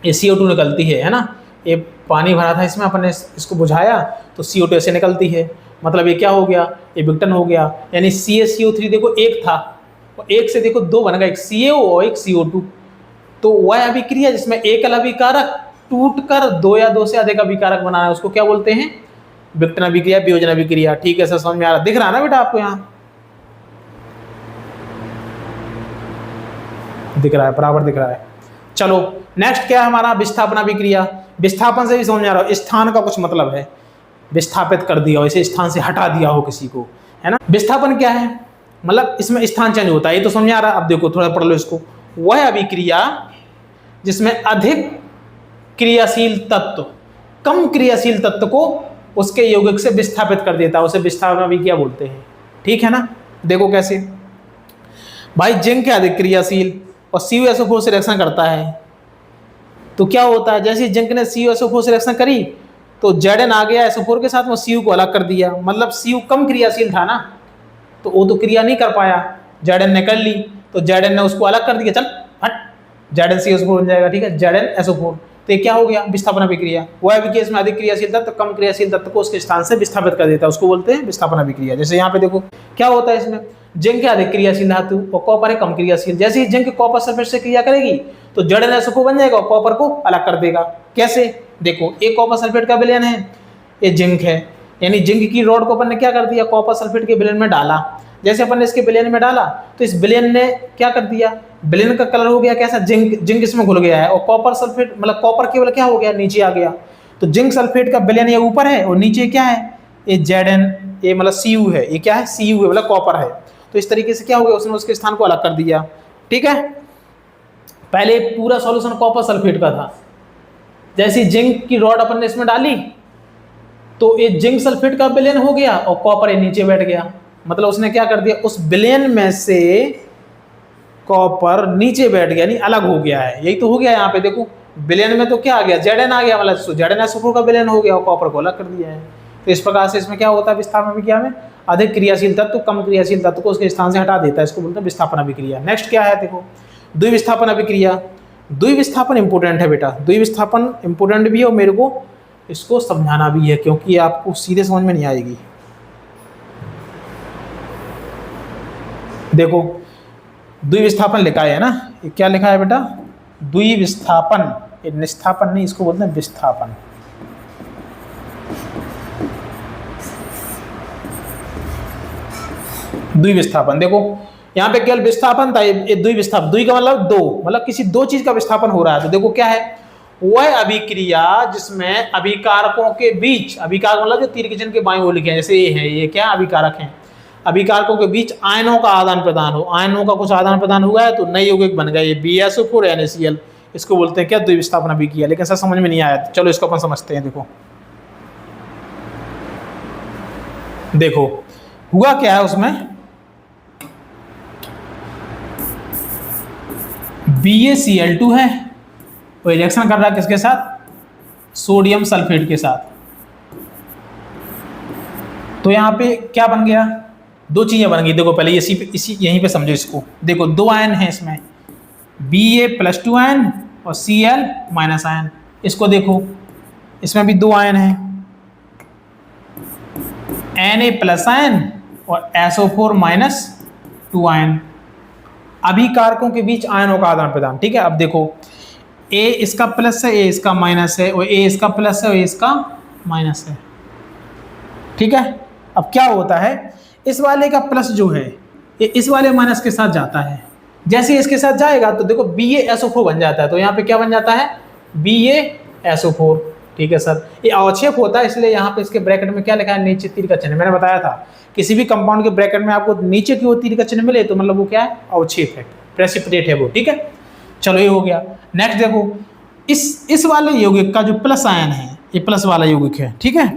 ये CO2 निकलती है ना। ये पानी भरा था इसमें, अपन ने इसको बुझाया तो CO2 ऐसे निकलती है। मतलब ये क्या हो गया? ये विघटन हो गया। यानी CaCO3 देखो एक था, और एक से देखो दो बन गए, एक CaO और एक CO2। तो वह अभिक्रिया जिसमें एकल अभिकारक टूटकर दो या दो से अधिक अभिकारक बनाना है, उसको क्या बोलते हैं? विघटन अभिक्रिया, वियोजन अभिक्रिया। ठीक है सर, समझ में आ रहा? दिख रहा है ना बेटा आपको? यहाँ दिख रहा है, बराबर दिख रहा है। चलो नेक्स्ट क्या है हमारा? विस्थापन अभिक्रिया। विस्थापन से भी समझ में आ रहा हो, स्थान का कुछ मतलब है, विस्थापित कर दिया हो, इसे स्थान से हटा दिया हो किसी को, है ना। विस्थापन क्या है? मतलब इसमें स्थान चेंज होता है, ये तो समझ आ रहा है। अब देखो थोड़ा पढ़ लो इसको। वह अभिक्रिया जिसमें अधिक क्रियाशील तत्व कम क्रियाशील तत्व को उसके यौगिक से विस्थापित कर देता है, उसे विस्थापन अभिक्रिया बोलते हैं। ठीक है ना। देखो कैसे भाई, जिंक है अधिक क्रियाशील और CuSO4 से रिएक्शन करता है, तो क्या होता है? जैसे जिंक ने CuSO4 से रिएक्शन करी तो Zn आ गया SO4 के साथ में, Cu को अलग कर दिया। मतलब Cu कम क्रियाशील था ना, तो वो तो क्रिया नहीं कर पाया, Zn ने कर ली, तो Zn ने उसको अलग कर दिया, चल हट, Zn CuSO4 बन जाएगा। ठीक है, Zn SO4, तो ये क्या हो गया? विस्थापन अभिक्रिया। वह अभिक्रिया इसमें अधिक क्रियाशील तत्व कम क्रियाशील तत्व को उसके स्थान से विस्थापित कर देता है, उसको बोलते हैं विस्थापन अभिक्रिया। जैसे यहाँ पे देखो क्या होता है, इसमें जिंक है अधिक क्रियाशील धातु और कॉपर है कम क्रियाशील। जैसे ही जिंक कॉपर सल्फेट से क्रिया करेगी तो Zn SO4 बन जाएगा और कॉपर को अलग कर देगा। कैसे? देखो, एक कॉपर सल्फेट का विलयन है, ये जिंक है, यानी जिंक की रॉड को अपन ने क्या कर दिया? कॉपर सल्फेट के विलयन में डाला। जैसे अपन ने इसके विलयन में डाला तो इस विलयन ने क्या कर दिया? विलयन का कलर हो गया कैसा? जिंक इसमें घुल गया है, और कॉपर सल्फेट मतलब कॉपर केवल क्या हो गया? नीचे आ गया। तो जिंक सल्फेट का विलयन ये ऊपर है और नीचे क्या है? ये Zn, ये मतलब Cu है, ये क्या है? Cu है, मतलब कॉपर है। तो इस तरीके से क्या हो गया? उसने उसके स्थान को अलग कर दिया। ठीक है, पहले पूरा सॉल्यूशन कॉपर सल्फेट का था, जैसे जिंक की रॉड अपन ने इसमें डाली तो ये जिंक सल्फेट का विलयन हो गया और कॉपर ये नीचे बैठ गया। मतलब उसने क्या कर दिया? उस विलयन में से कॉपर नीचे बैठ गया, नहीं अलग हो गया है। यही तो हो गया यहाँ पे। देखो विलयन में तो क्या आ गया? Zn आ गया, मतलब Zn SO4 का विलयन हो गया और कॉपर को अलग कर दिया है। तो इस प्रकार से इसमें क्या होता है? विस्थापन अभिक्रिया में अधिक क्रियाशील तत्व कम क्रियाशील तत्व को उसके स्थान से हटा देता है, इसको बोलते हैं विस्थापन अभिक्रिया। नेक्स्ट क्या है? देखो द्विविस्थापन अभिक्रिया। द्विविस्थापन इंपोर्टेंट है बेटा, द्विविस्थापन इंपोर्टेंट भी है और मेरे को इसको समझाना भी है, क्योंकि आपको सीधे समझ में नहीं आएगी। देखो द्विविस्थापन लिखा है ना, ये क्या लिखा है बेटा? द्विविस्थापन, ये निस्थापन नहीं, इसको बोलते हैं विस्थापन। द्विविस्थापन, देखो यहाँ पे केवल विस्थापन था, ये द्विविस्थापन, द्वि का मतलब दो, मतलब किसी दो चीज का विस्थापन हो रहा है। तो देखो क्या है, वह अभिक्रिया जिसमें अभिकारकों के बीच, अभिकारक मतलब जो तीर के चिन्ह के बाईं ओर लिखे हैं, जैसे ये है, ये क्या अभिकारक हैं, अभिकारकों के बीच आयनों का आदान प्रदान हो, आयनों का कुछ आदान प्रदान हुआ है तो नए यौगिक बन गए, BsO4 NaCl, इसको बोलते हैं क्या, द्विविस्थापन अभिक्रिया। लेकिन सर समझ में नहीं आया, चलो इसको अपन समझते हैं। देखो हुआ क्या है, उसमें BaCl2 है, वो रिएक्शन कर रहा है किसके साथ, सोडियम सल्फेट के साथ। तो यहां पे क्या बन गया, दो चीजें बन गई। देखो पहले इसी यहीं पे समझो इसको, देखो दो आयन है इसमें, Ba+2 आयन और Cl- आयन। इसको देखो, इसमें भी दो आयन है, Na+ आयन और SO4- 2 आयन। अभिकारकों के बीच आयनों का आदान प्रदान, ठीक है। अब देखो A इसका प्लस है, A इसका माइनस है, और A इसका प्लस है और A इसका माइनस है, ठीक है। अब क्या होता है, इस वाले का प्लस जो है ये इस वाले माइनस के साथ जाता है, जैसे ही इसके साथ जाएगा तो देखो BaSO4 बन जाता है। तो यहाँ पे क्या बन जाता है, BaSO4, ठीक है सर। ये अवक्षेप होता है, इसलिए यहाँ पे इसके ब्रैकेट में क्या लिखा है, नीचे तीर का चिन्ह। मैंने बताया था किसी भी कंपाउंड के ब्रैकेट में आपको नीचे की ओर तीर का चिन्ह मिले तो मतलब वो क्या है, अवक्षेप है, प्रेसिपिटेट है वो, ठीक है। चलो ये हो गया। नेक्स्ट देखो, इस वाले यौगिक का जो प्लस आयन है, ये प्लस वाला यौगिक है, ठीक है,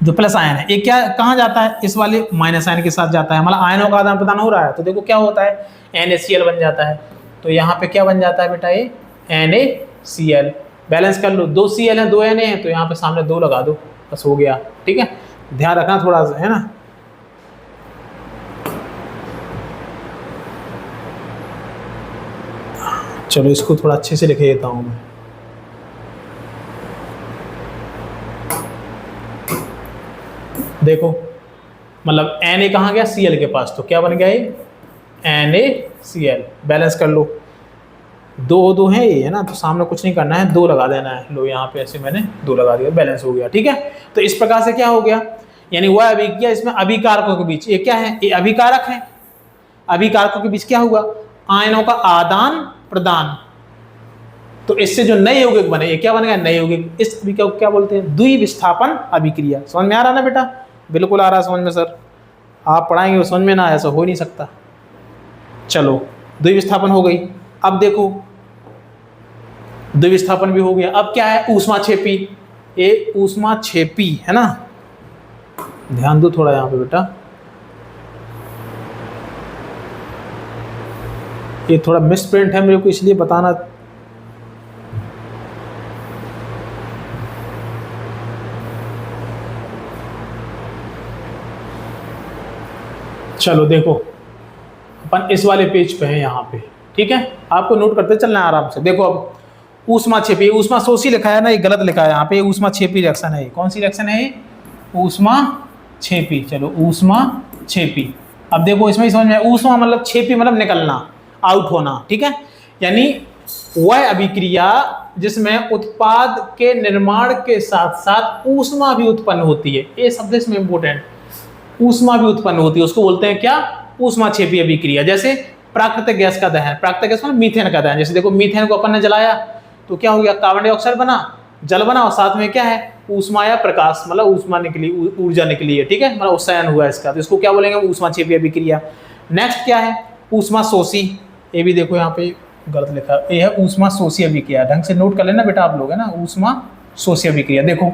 जो प्लस आयन है, ये क्या कहाँ जाता है, इस वाले माइनस आयन के साथ जाता है, मतलब आयनों का आदान प्रदान हो रहा है। तो देखो क्या होता है, NaCl बन जाता है। तो यहाँ पे क्या बन जाता है बेटा, ये NaCl। बैलेंस कर लो, 2 Cl है 2 Na है, तो यहाँ पे सामने 2 लगा दो, बस हो गया, ठीक है। ध्यान रखना थोड़ा सा, है ना। चलो इसको थोड़ा अच्छे से लिखे देता हूँ मैं। देखो मतलब Na कहाँ गया, Cl के पास, तो क्या बन गया ये, NaCl। बैलेंस कर लो, 2 है ये, है ना, तो सामने कुछ नहीं करना है, 2 लगा देना है। लो यहाँ पे ऐसे मैंने 2 लगा दिया, बैलेंस हो गया, ठीक है। तो इस प्रकार से क्या हो गया, यानी वह अभिक्रिया इसमें अभिकारकों के बीच, ये क्या है, ये अभिकारक है, अभिकारकों के बीच क्या हुआ, आयनों का आदान प्रदान। तो इससे जो नए यौगिक बने, ये क्या बन गया, नए यौगिक। इस अभिक्रिया को क्या बोलते हैं, द्विविस्थापन अभिक्रिया। समझ में आ रहा ना बेटा, बिल्कुल आ रहा है समझ में सर, आप पढ़ाएंगे वो समझ में ना आया, ऐसा हो ही नहीं सकता। चलो द्विविस्थापन हो गई। अब देखो द्विविस्थापन भी हो गया, अब क्या है, ऊष्माक्षेपी। ये ऊष्माक्षेपी है ना, ध्यान दो थोड़ा यहाँ पे बेटा, ये थोड़ा मिस प्रिंट है मेरे को इसलिए बताना। चलो देखो अपन इस वाले पेज पे हैं यहाँ पे, ठीक है, आपको नोट करते चलना है आराम से। देखो अब ऊष्माक्षेपी, ऊष्माशोषी लिखा है ना, ये गलत लिखा है यहाँ पे, ऊष्माक्षेपी रिएक्शन है। कौन सी रिएक्शन है ये, ऊष्माक्षेपी। चलो ऊष्माक्षेपी। अब देखो इसमें समझ में, ऊष्मा मतलब क्षेपी मतलब निकलना, आउट होना, ठीक है। यानी वह अभिक्रिया जिसमें उत्पाद के निर्माण के साथ साथ ऊष्मा भी उत्पन्न होती है, ये शब्द इसमें इंपोर्टेंट, ऊष्मा भी उत्पन्न होती है, उसको बोलते हैं क्या, ऊष्माक्षेपी अभिक्रिया। जैसे प्राकृतिक गैस का दहन, प्राकृतिक गैस मतलब मीथेन का दहन। जैसे देखो मीथेन को अपन ने जलाया तो क्या हो गया, कार्बन डाइऑक्साइड बना, जल बना, और साथ में क्या है, ऊष्मा या प्रकाश, मतलब ऊष्मा निकली, ऊर्जा निकली है, ठीक है, मतलब उत्सर्जन हुआ इसका, तो इसको क्या बोलेंगे, ऊष्माक्षेपी अभिक्रिया। नेक्स्ट क्या है, ऊष्माशोषी। ये भी देखो यहाँ पे गलत लिखा, ये है ऊष्माशोषी अभिक्रिया। ढंग से नोट कर लेना बेटा आप लोग, है ना, ऊष्माशोषी अभिक्रिया। देखो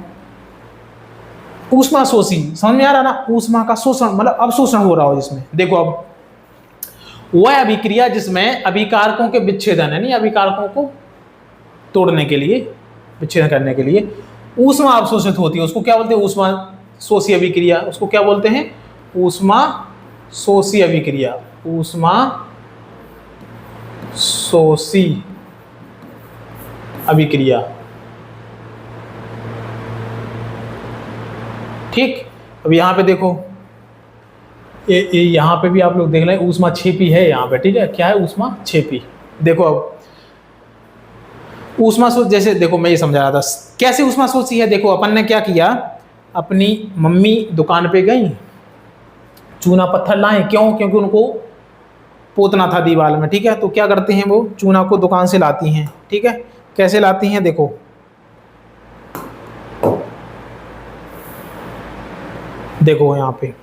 ऊष्माशोषी समझ में आ रहा ना, ऊष्मा का शोषण मतलब अवशोषण हो रहा हो जिसमें। देखो अब वह अभिक्रिया जिसमें अभिकारकों के विच्छेदन, यानी अभिकारकों को तोड़ने के लिए, विच्छेदन करने के लिए ऊष्मा अवशोषित होती है, उसको क्या बोलते हैं, ऊष्माशोषी अभिक्रिया। उसको क्या बोलते हैं, ऊष्माशोषी अभिक्रिया, ऊष्माशोषी अभिक्रिया, ठीक। अब यहाँ पे देखो, ये यहाँ पे भी आप लोग देख लें, ऊष्माक्षेपी है यहाँ पे, ठीक है, क्या है, ऊष्माक्षेपी। देखो अब ऊष्माशोष, जैसे देखो मैं ये समझा रहा था कैसे ऊष्माशोषी है। देखो अपन ने क्या किया, अपनी मम्मी दुकान पे गई, चूना पत्थर लाएं, क्यों? क्योंकि उनको पोतना था दीवार में, ठीक है। तो क्या करते हैं, वो चूना को दुकान से लाती हैं, ठीक है। कैसे लाती हैं, देखो देखो यहाँ पे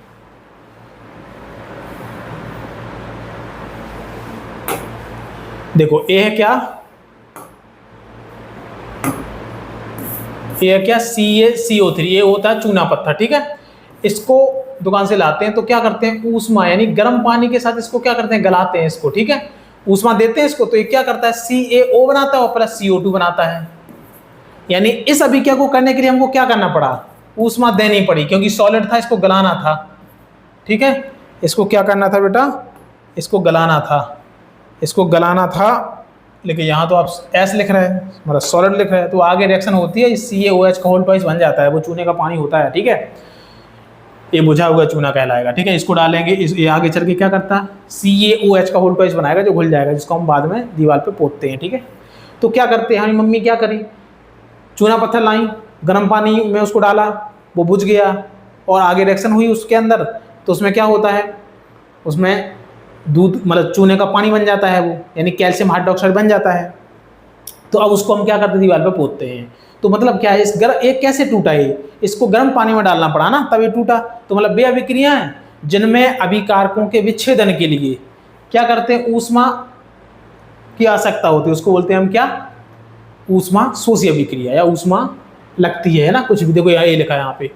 देखो, ये है क्या, ये है क्या, CaCO3, ये होता है चूना पत्थर, ठीक है। इसको दुकान से लाते हैं तो क्या करते हैं, ऊष्मा यानी गर्म पानी के साथ इसको क्या करते हैं, गलाते हैं इसको, ठीक है। ऊष्मा देते हैं इसको, तो ये क्या करता है, CaO बनाता है और प्लस CO2 बनाता है। यानी इस अभिक्रिया को करने के लिए हमको क्या करना पड़ा, ऊष्मा देनी पड़ी, क्योंकि सॉलिड था, इसको गलाना था, ठीक है। इसको क्या करना था बेटा, इसको गलाना था, इसको गलाना था। लेकिन यहाँ तो आप S लिख रहे हैं, मतलब सॉलिड लिख रहे हैं, तो आगे रिएक्शन होती है, CaOH का होल ट्वाइस बन जाता है, वो चूने का पानी होता है, ठीक है। ये बुझा हुआ चूना कहलाएगा, ठीक है। इसको डालेंगे, ये आगे चल के क्या करता है, CaOH का होल ट्वाइस बनाएगा, जो घुल जाएगा, जिसको हम बाद में दीवार पे पोतते हैं, ठीक है। तो क्या करते हैं, हमारी मम्मी क्या करी, चूना पत्थर लाई, गर्म पानी में उसको डाला, वो बुझ गया, और आगे रिएक्शन हुई उसके अंदर, तो उसमें क्या होता है, उसमें दूध मतलब चूने का पानी बन जाता है वो, यानी कैल्शियम हाइड्रोक्साइड बन जाता है। तो अब उसको हम क्या करते हैं, दीवार पे पोतते हैं। तो मतलब क्या है, इस एक कैसे टूटा, ये इसको गर्म पानी में डालना पड़ा ना, तब ये टूटा। तो मतलब वे अभिक्रियाएं जिनमें अभिकारकों के विच्छेदन के लिए क्या करते हैं, ऊष्मा की आवश्यकता होती है, उसको बोलते हैं हम क्या, ऊष्मा शोषी अभिक्रिया, या ऊष्मा लगती है ना, कुछ भी। देखो ये लिखा है यहाँ पे,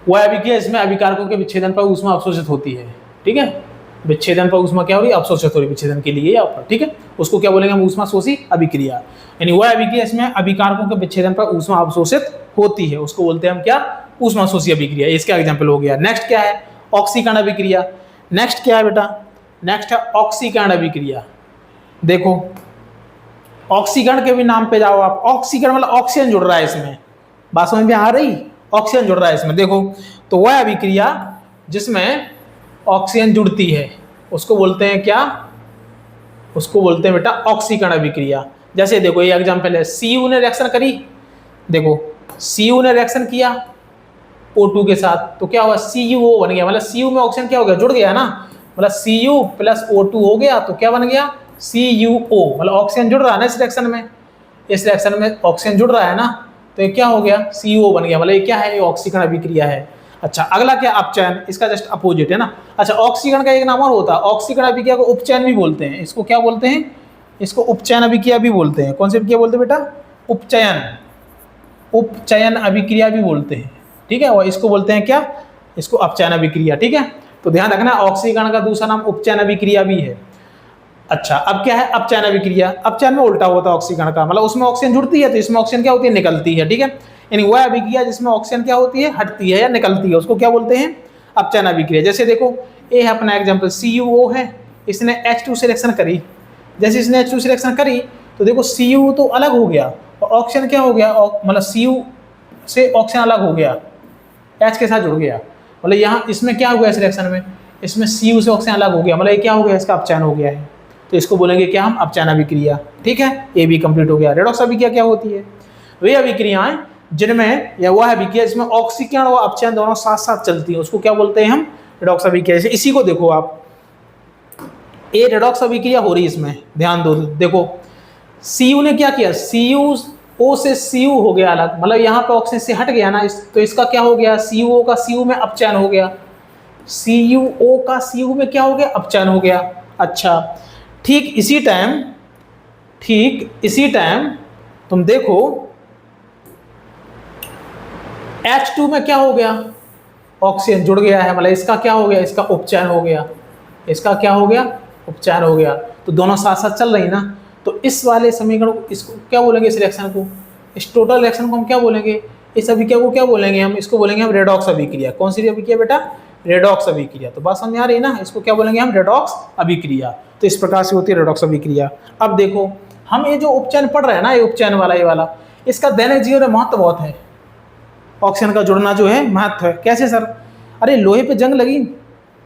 वह अभिक्रिया इसमें अभिकारकों के विच्छेदन पर ऊष्मा अवशोषित होती है, ठीक है। विच्छेदन पर ऊष्मा क्या हो रही है, अवशोषित हो रही है, विच्छेदन के लिए यहाँ पर, ठीक है। उसको क्या बोलेंगे हम, ऊष्मा शोषी अभिक्रिया। यानी वह अभिक्रिया इसमें अभिकारकों के विच्छेदन पर ऊष्मा अवशोषित होती है, उसको बोलते हैं हम क्या, ऊष्मा शोषी अभिक्रिया। इसका एग्जाम्पल हो गया। नेक्स्ट क्या है, ऑक्सीकरण अभिक्रिया। नेक्स्ट क्या है बेटा, नेक्स्ट है ऑक्सीकरण अभिक्रिया। देखो ऑक्सीकरण के भी नाम पे जाओ आप, ऑक्सीकरण मतलब ऑक्सीजन जुड़ रहा है इसमें, बात समझ में आ रही, ऑक्सीजन जुड़ रहा है इसमें। देखो तो वह अभिक्रिया जिसमें ऑक्सीजन जुड़ती है उसको बोलते हैं क्या, उसको बोलते हैं बेटा ऑक्सीकरण अभिक्रिया। जैसे देखो ये एग्जांपल है, Cu ने रिएक्शन करी, देखो Cu ने रिएक्शन किया O2 के साथ, तो क्या हुआ, CuO बन गया, मतलब Cu में ऑक्सीजन क्या हो गया, जुड़ गया ना, मतलब Cu प्लस O2 हो गया, तो क्या बन गया, CuO, मतलब ऑक्सीजन जुड़ रहा है ना इस रिएक्शन में, इस रिएक्शन में ऑक्सीजन जुड़ रहा है ना, तो ये क्या हो गया, CO बन गया, मतलब ये क्या है, ये ऑक्सीकरण अभिक्रिया है। अच्छा अगला क्या, अपचयन, इसका जस्ट अपोजिट है ना। अच्छा ऑक्सीकरण का एक नाम और होता है, ऑक्सीकरण अभिक्रिया को उपचयन भी बोलते हैं, इसको क्या बोलते हैं, इसको उपचयन अभिक्रिया भी बोलते हैं। कौन सी अभिक्रिया बोलते हैं बेटा, उपचयन, उपचयन अभिक्रिया भी बोलते हैं, ठीक है। और इसको बोलते हैं क्या, इसको अपचयन अभिक्रिया, ठीक है। तो ध्यान रखना ऑक्सीकरण का दूसरा नाम उपचयन अभिक्रिया भी है। अच्छा अब क्या है, अपचयन अभिक्रिया, अपचयन में उल्टा होता है ऑक्सीकरण का, मतलब उसमें ऑक्सीजन जुड़ती है तो इसमें ऑक्सीजन क्या होती है, निकलती है, ठीक है। यानी वह अभिक्रिया जिसमें ऑक्सीजन क्या होती है, हटती है या निकलती है, उसको क्या बोलते हैं, अपचयन अभिक्रिया। जैसे देखो ये है अपना एग्जांपल, CuO है, इसने H2 से रिएक्शन करी, जैसे इसने H2 से रिएक्शन करी तो देखो Cu तो अलग हो गया और ऑक्सीजन क्या हो गया, मतलब Cu से ऑक्सीजन अलग हो गया, H के साथ जुड़ गया, मतलब यहाँ इसमें क्या हो गया, इस रिएक्शन में इसमें Cu से ऑक्सीजन अलग हो गया, मतलब ये क्या हो गया, इसका अपचयन हो गया है, तो इसको बोलेंगे क्या हम, अपचयन अभिक्रिया, ठीक है। ये भी कंप्लीट हो गया। रेडॉक्स अभिक्रिया क्या होती है, वे अभिक्रियाएं जिनमें, या वह अभिक्रिया जिसमें ऑक्सीकरण और अपचयन दोनों साथ साथ चलती हैं, उसको क्या बोलते हैं हम, रेडॉक्स अभिक्रिया। जैसे इसी को देखो आप, ये रेडॉक्स अभिक्रिया हो रही है, इसमें ध्यान दो, देखो Cu ने क्या किया, CuO से Cu हो गया अलग, मतलब यहाँ पे ऑक्सीजन से हट गया ना, तो इसका क्या हो गया, CuO का Cu में अपचयन हो गया, CuO का Cu में क्या हो गया, अपचयन हो गया। अच्छा ठीक इसी टाइम तुम देखो H2 में क्या हो गया, ऑक्सीजन जुड़ गया है, मतलब इसका क्या हो गया, इसका उपचयन हो गया, इसका क्या हो गया, उपचयन हो गया, तो दोनों साथ साथ चल रही ना। तो इस वाले समीकरण को, इसको क्या बोलेंगे, इस रिएक्शन को, इस टोटल रिएक्शन को हम क्या बोलेंगे, इस अभिक्रिया को क्या बोलेंगे हम, इसको बोलेंगे हम रेडॉक्स अभिक्रिया। कौन सी अभिक्रिया बेटा, रेडॉक्स अभिक्रिया। तो बात समझ में आ रही है ना, इसको क्या बोलेंगे हम, रेडॉक्स अभिक्रिया। तो इस प्रकार से होती है रेडॉक्स अभिक्रिया। अब देखो हम ये जो उपचयन पढ़ रहे हैं ना, ये उपचयन वाला, ये वाला, इसका दैनिक जीवन में महत्व बहुत है, ऑक्सीजन का जुड़ना जो है महत्व है। कैसे सर, अरे लोहे पे जंग लगी,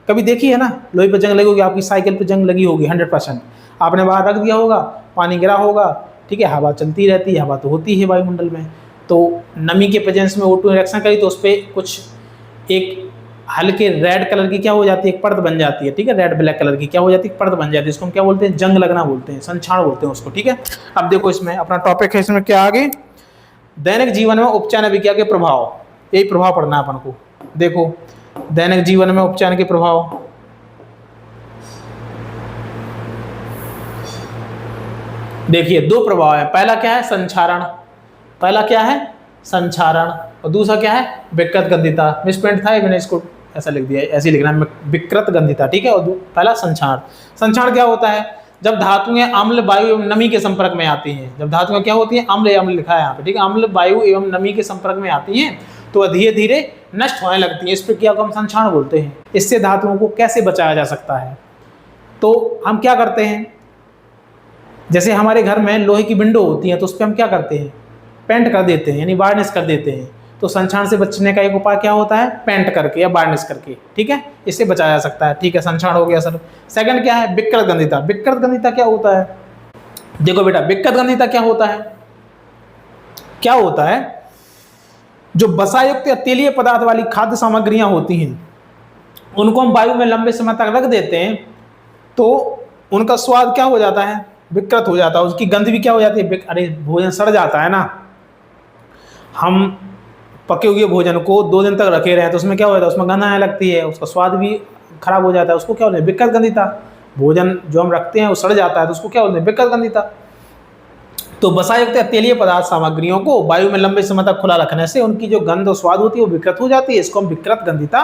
कभी देखी है ना, लोहे पे जंग लगी होगी, आपकी साइकिल पे जंग लगी होगी 100%, आपने बाहर रख दिया होगा, पानी गिरा होगा, ठीक है, हवा चलती रहती है, हवा तो होती है वायुमंडल में, तो नमी के प्रेजेंस में O2 रिएक्शन करी तो उस पर कुछ एक हल्के रेड कलर की क्या हो जाती है, एक परत बन जाती है, ठीक है, रेड ब्लैक कलर की क्या हो जाती है, परत बन जाती है, इसको हम क्या बोलते हैं, जंग लगना बोलते हैं, संक्षारण बोलते हैं उसको, ठीक है। अब देखो इसमें अपना टॉपिक है, इसमें क्या आगे, दैनिक जीवन में उपचयन अभिक्रिया के प्रभाव, यही प्रभाव पढ़ना है अपन को। देखो दैनिक जीवन में उपचयन के प्रभाव, देखिए दो प्रभाव है, पहला क्या है, संक्षारण, पहला क्या है, संक्षारण, और दूसरा क्या है, विकृत गंधिता। मिसप्रिंट था, मैंने इसको ऐसा लिख दिया, ऐसे ही लिखना है, विकृत गंधिता, ठीक है। और पहला संक्षारण। संक्षारण क्या होता है, जब धातुएं अम्ल, वायु एवं नमी के संपर्क में आती हैं, जब धातुएं क्या होती हैं, अम्ल, अम्ल लिखा है यहाँ पे, ठीक है, अम्ल, वायु एवं नमी के संपर्क में आती हैं तो धीरे धीरे नष्ट होने लगती हैं, इस प्रक्रिया को हम संक्षारण बोलते हैं। इससे धातुओं को कैसे बचाया जा सकता है, तो हम क्या करते हैं, जैसे हमारे घर में लोहे की विंडो होती है तो उस पर हम क्या करते हैं, पेंट कर देते हैं, यानी वार्निश कर देते हैं। तो संक्षारण से बचने का एक उपाय क्या होता है, पेंट करके या वार्निश करके, ठीक है, इससे बचाया जा सकता है, ठीक है, संक्षारण हो गया सर। सेकंड क्या है, विकृत गंधिता। विकृत गंधिता क्या होता है, देखो बेटा विकृत गंधिता क्या होता है, क्या होता है, जो वसायुक्त या तेलीय पदार्थ वाली खाद्य सामग्रियां होती हैं उनको हम वायु में लंबे समय तक रख देते हैं तो उनका स्वाद क्या हो जाता है, विकृत हो जाता है, उसकी गंध भी क्या हो जाती है, अरे भोजन सड़ जाता है ना। हम पके हुए भोजन को 2 दिन तक रखे रहे तो उसमें क्या हो जाता है, उसमें गंध आने लगती है, उसका स्वाद भी खराब हो जाता है, उसको क्या बोलते हैं, विकृत गंधिता। भोजन जो हम रखते हैं वो सड़ जाता है तो उसको क्या बोलते हैं, विकृत गंधिता। तो वसायुक्त या तेलीय पदार्थ सामग्रियों को वायु में लंबे समय तक खुला रखने से उनकी जो गंध और स्वाद होती है वो विकृत हो जाती है, इसको हम विकृत गंधिता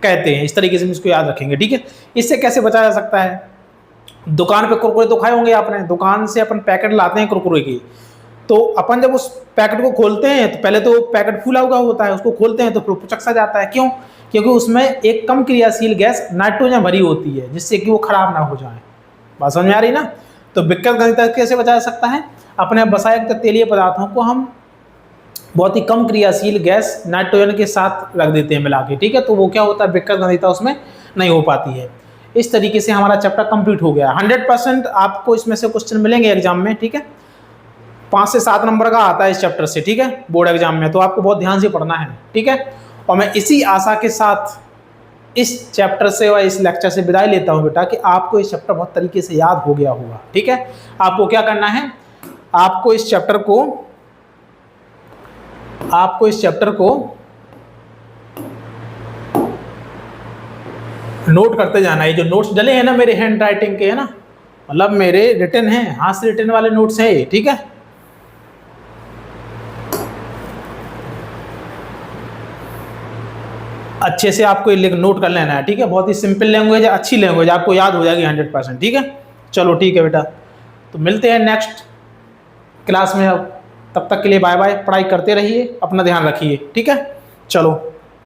कहते हैं। इस तरीके से इसको याद रखेंगे, ठीक है। इससे कैसे बचाया जा सकता है, दुकान पे कुरकुरे तो खाए होंगे आपने, दुकान से अपन पैकेट लाते हैं कुरकुरे की, तो अपन जब उस पैकेट को खोलते हैं तो पहले तो पैकेट फूला हुआ होता है, उसको खोलते हैं तो फिर पुचक जाता है, क्यों, क्योंकि उसमें एक कम क्रियाशील गैस नाइट्रोजन भरी होती है जिससे कि वो खराब ना हो जाए। बात समझ में आ रही ना। तो विकृत गंधिता कैसे बचाया जा सकता है, अपने वसायुक्त तेलीय पदार्थों को हम बहुत ही कम क्रियाशील गैस नाइट्रोजन के साथ रख देते हैं मिला के, ठीक है, तो वो क्या होता है, विकृत गंधिता उसमें नहीं हो पाती है। इस तरीके से हमारा चैप्टर कंप्लीट हो गया। 100% आपको इसमें से क्वेश्चन मिलेंगे एग्जाम में, ठीक है, 5 से 7 नंबर का आता है इस चैप्टर से, ठीक है, बोर्ड एग्जाम में, तो आपको बहुत ध्यान से पढ़ना है, ठीक है। और मैं इसी आशा के साथ इस चैप्टर से और इस लेक्चर से विदाई लेता हूं बेटा कि आपको इस चैप्टर बहुत तरीके से याद हो गया होगा, ठीक है। आपको क्या करना है, आपको इस चैप्टर को नोट करते जाना है। जो नोट्स डले हैं ना मेरे हैंड राइटिंग के, है ना, मतलब मेरे रिटन हैं, हाथ से रिटन वाले नोट्स हैं ये, ठीक है। अच्छे से आपको ये नोट कर लेना है, ठीक है। बहुत ही सिंपल लैंग्वेज है, अच्छी लैंग्वेज, आपको याद हो जाएगी 100%, ठीक है। चलो ठीक है बेटा, तो मिलते हैं नेक्स्ट क्लास में। अब तब तक के लिए बाय बाय, पढ़ाई करते रहिए, अपना ध्यान रखिए, ठीक है। चलो।